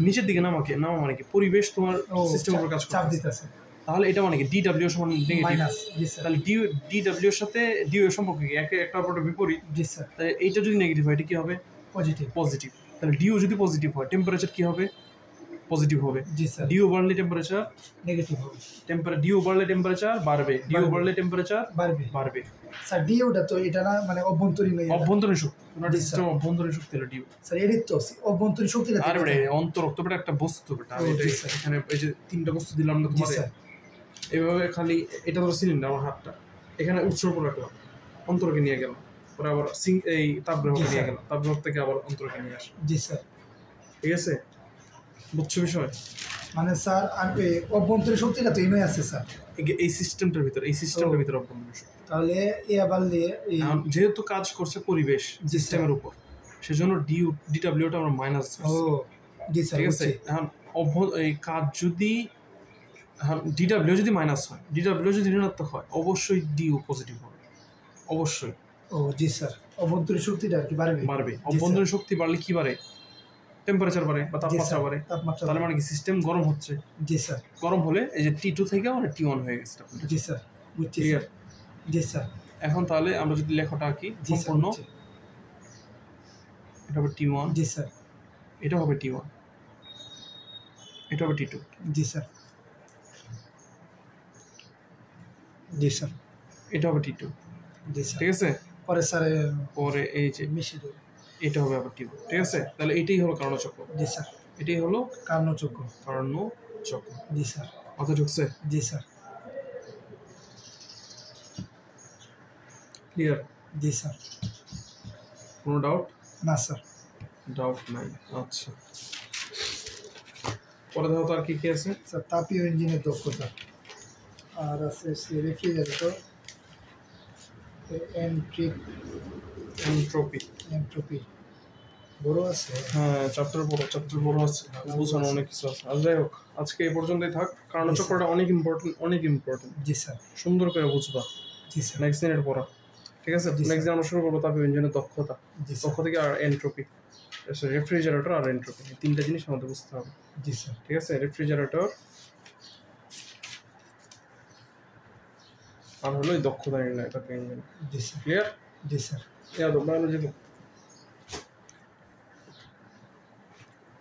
নিচের দিকে নামা মানে কি? পরিবেশ তোমার সিস্টেমের উপর কাজ চাপ করতেছে। দিতেছে। তাহলে এটা মানে কি? DW সমান নেগেটিভ। মাইনাস। জি স্যার। তাহলে DW এর সাথে ডিউ এর সম্পর্ক কি? একটা অপরের বিপরীত। জি স্যার। তাহলে এইটা যদি নেগেটিভ হয় এটা কি হবে? পজিটিভ। পজিটিভ। তাহলে ডিউ যদি পজিটিভ হয় টেম্পারেচার কি হবে? পজিটিভ হবে। জি স্যার। ডিউ বাড়লে টেম্পারেচার নেগেটিভ হবে। ডিউ বাড়লে টেম্পারেচার বাড়বে। ডিউ বাড়লে টেম্পারেচার বাড়বে। স্যার ডিউটা তো এটা না, মানে অভ্যন্তরীণ অভ্যন্তরীণ শক্তি। তোমার সিস্টেম অভ্যন্তরীণ শক্তি হলো ডিউ। স্যার এর তো অভ্যন্তরীণ শক্তিটা আর অন্তরক্ত বেটা একটা বস্তু বেটা। এখানে এই যে তিনটা বস্তু দিলাম না তোমাদের, এইভাবে খালি এটা ধরো সিলিন্ডার, আমার হাতটা এখানে উৎসর করে রাখলাম, অন্তরকে নিয়ে গেলাম, পরে আবার এই তাপগ্রাহকে নিয়ে গেলাম, তাপগ্রাহ থেকে আবার অন্তরকে নিয়ে আসলাম। জি স্যার। ঠিক আছে, বুঝছো বিষয়? মানে স্যার অভ্যন্তরীণ শক্তিটা তো ইনই আছে স্যার এই সিস্টেমটার ভিতরে, অভ্যন্তরীণ শক্তি। তাহলে বাড়লে যেহেতু কাজ করছে পরিবেশ সিস্টেমের উপর, সেজন্য ডিডব্লিউটা আমরা মাইনাস। জি স্যার। ঠিক আছে। এখন এই কাজ যদি ডিডব্লিউ যদি মাইনাস হয়, ডিডব্লিউ যদি ঋণাত্মক হয়, অবশ্যই ডিউ পজিটিভ হবে, অবশ্যই। জি স্যার। অভ্যন্তরীণ শক্তিটা আর কি বাড়বে। অভ্যন্তরীণ শক্তি বাড়লে কি বাড়ে? টেম্পারেচার বাড়ে বা তাপমাত্রা বাড়ে। তাহলে মানে কি সিস্টেম গরম হচ্ছে। জি স্যার। গরম হলে এই যে T2 থেকে মানে T1 হয়ে গেছে। জি স্যার, বুঝছি স্যার। জি স্যার। এখন তাহলে আমরা যদি লেখাটা আঁকি সম্পূর্ণ, এটা হবে T1। জি স্যার। এটা হবে T1, এটা হবে T2। জি স্যার। জি স্যার। এটা হবে T2। জি স্যার। ঠিক আছে। পরে স্যার পরে এই যে মিশে দেবে, এটা হবে আবার T1। ঠিক আছে। তাহলে এটাই হলো কার্ণচক্র। জি স্যার। এটাই হলো কার্ণচক্র। জি স্যার। মাথা ঢুকছে? জি স্যার। ক্লিয়ার? জি স্যার। কোনো ডাউট? না স্যার, ডাউট নাই। আচ্ছা, পরে দেখো তো আর কি কি আছে। স্যার তাপীয় ইঞ্জিনের দক্ষতা, আর আছে রেফ্রিজারেটর, এনট্রপি বড় আছে। হ্যাঁ, চ্যাপ্টার বড় আছে, বোঝানো অনেক কিছু আছে। আর যাই হোক, আজকে এই পর্যন্তই থাক। কার্ণচক্রটা অনেক ইম্পর্টেন্ট। জি স্যার। সুন্দর করে বুঝবা। জি স্যার। নেক্সট দিনের পড়া। ঠিক আছে। জি, নেক্সট আমরা শুরু করবো তাপীয় ইঞ্জিনের দক্ষতা, জি স্যার। দক্ষ থেকে আর এন্ট্রপি, রেফ্রিজারেটর আর এন্ট্রপি, এই তিনটা জিনিস আমাদের বুঝতে হবে। জি স্যার। ঠিক আছে, রেফ্রিজারেটর আর হলো এই দক্ষতা নির্ণয় তাপীয় ইঞ্জিন। জি স্যার। ক্লিয়ার? জি স্যার। বায়োলজি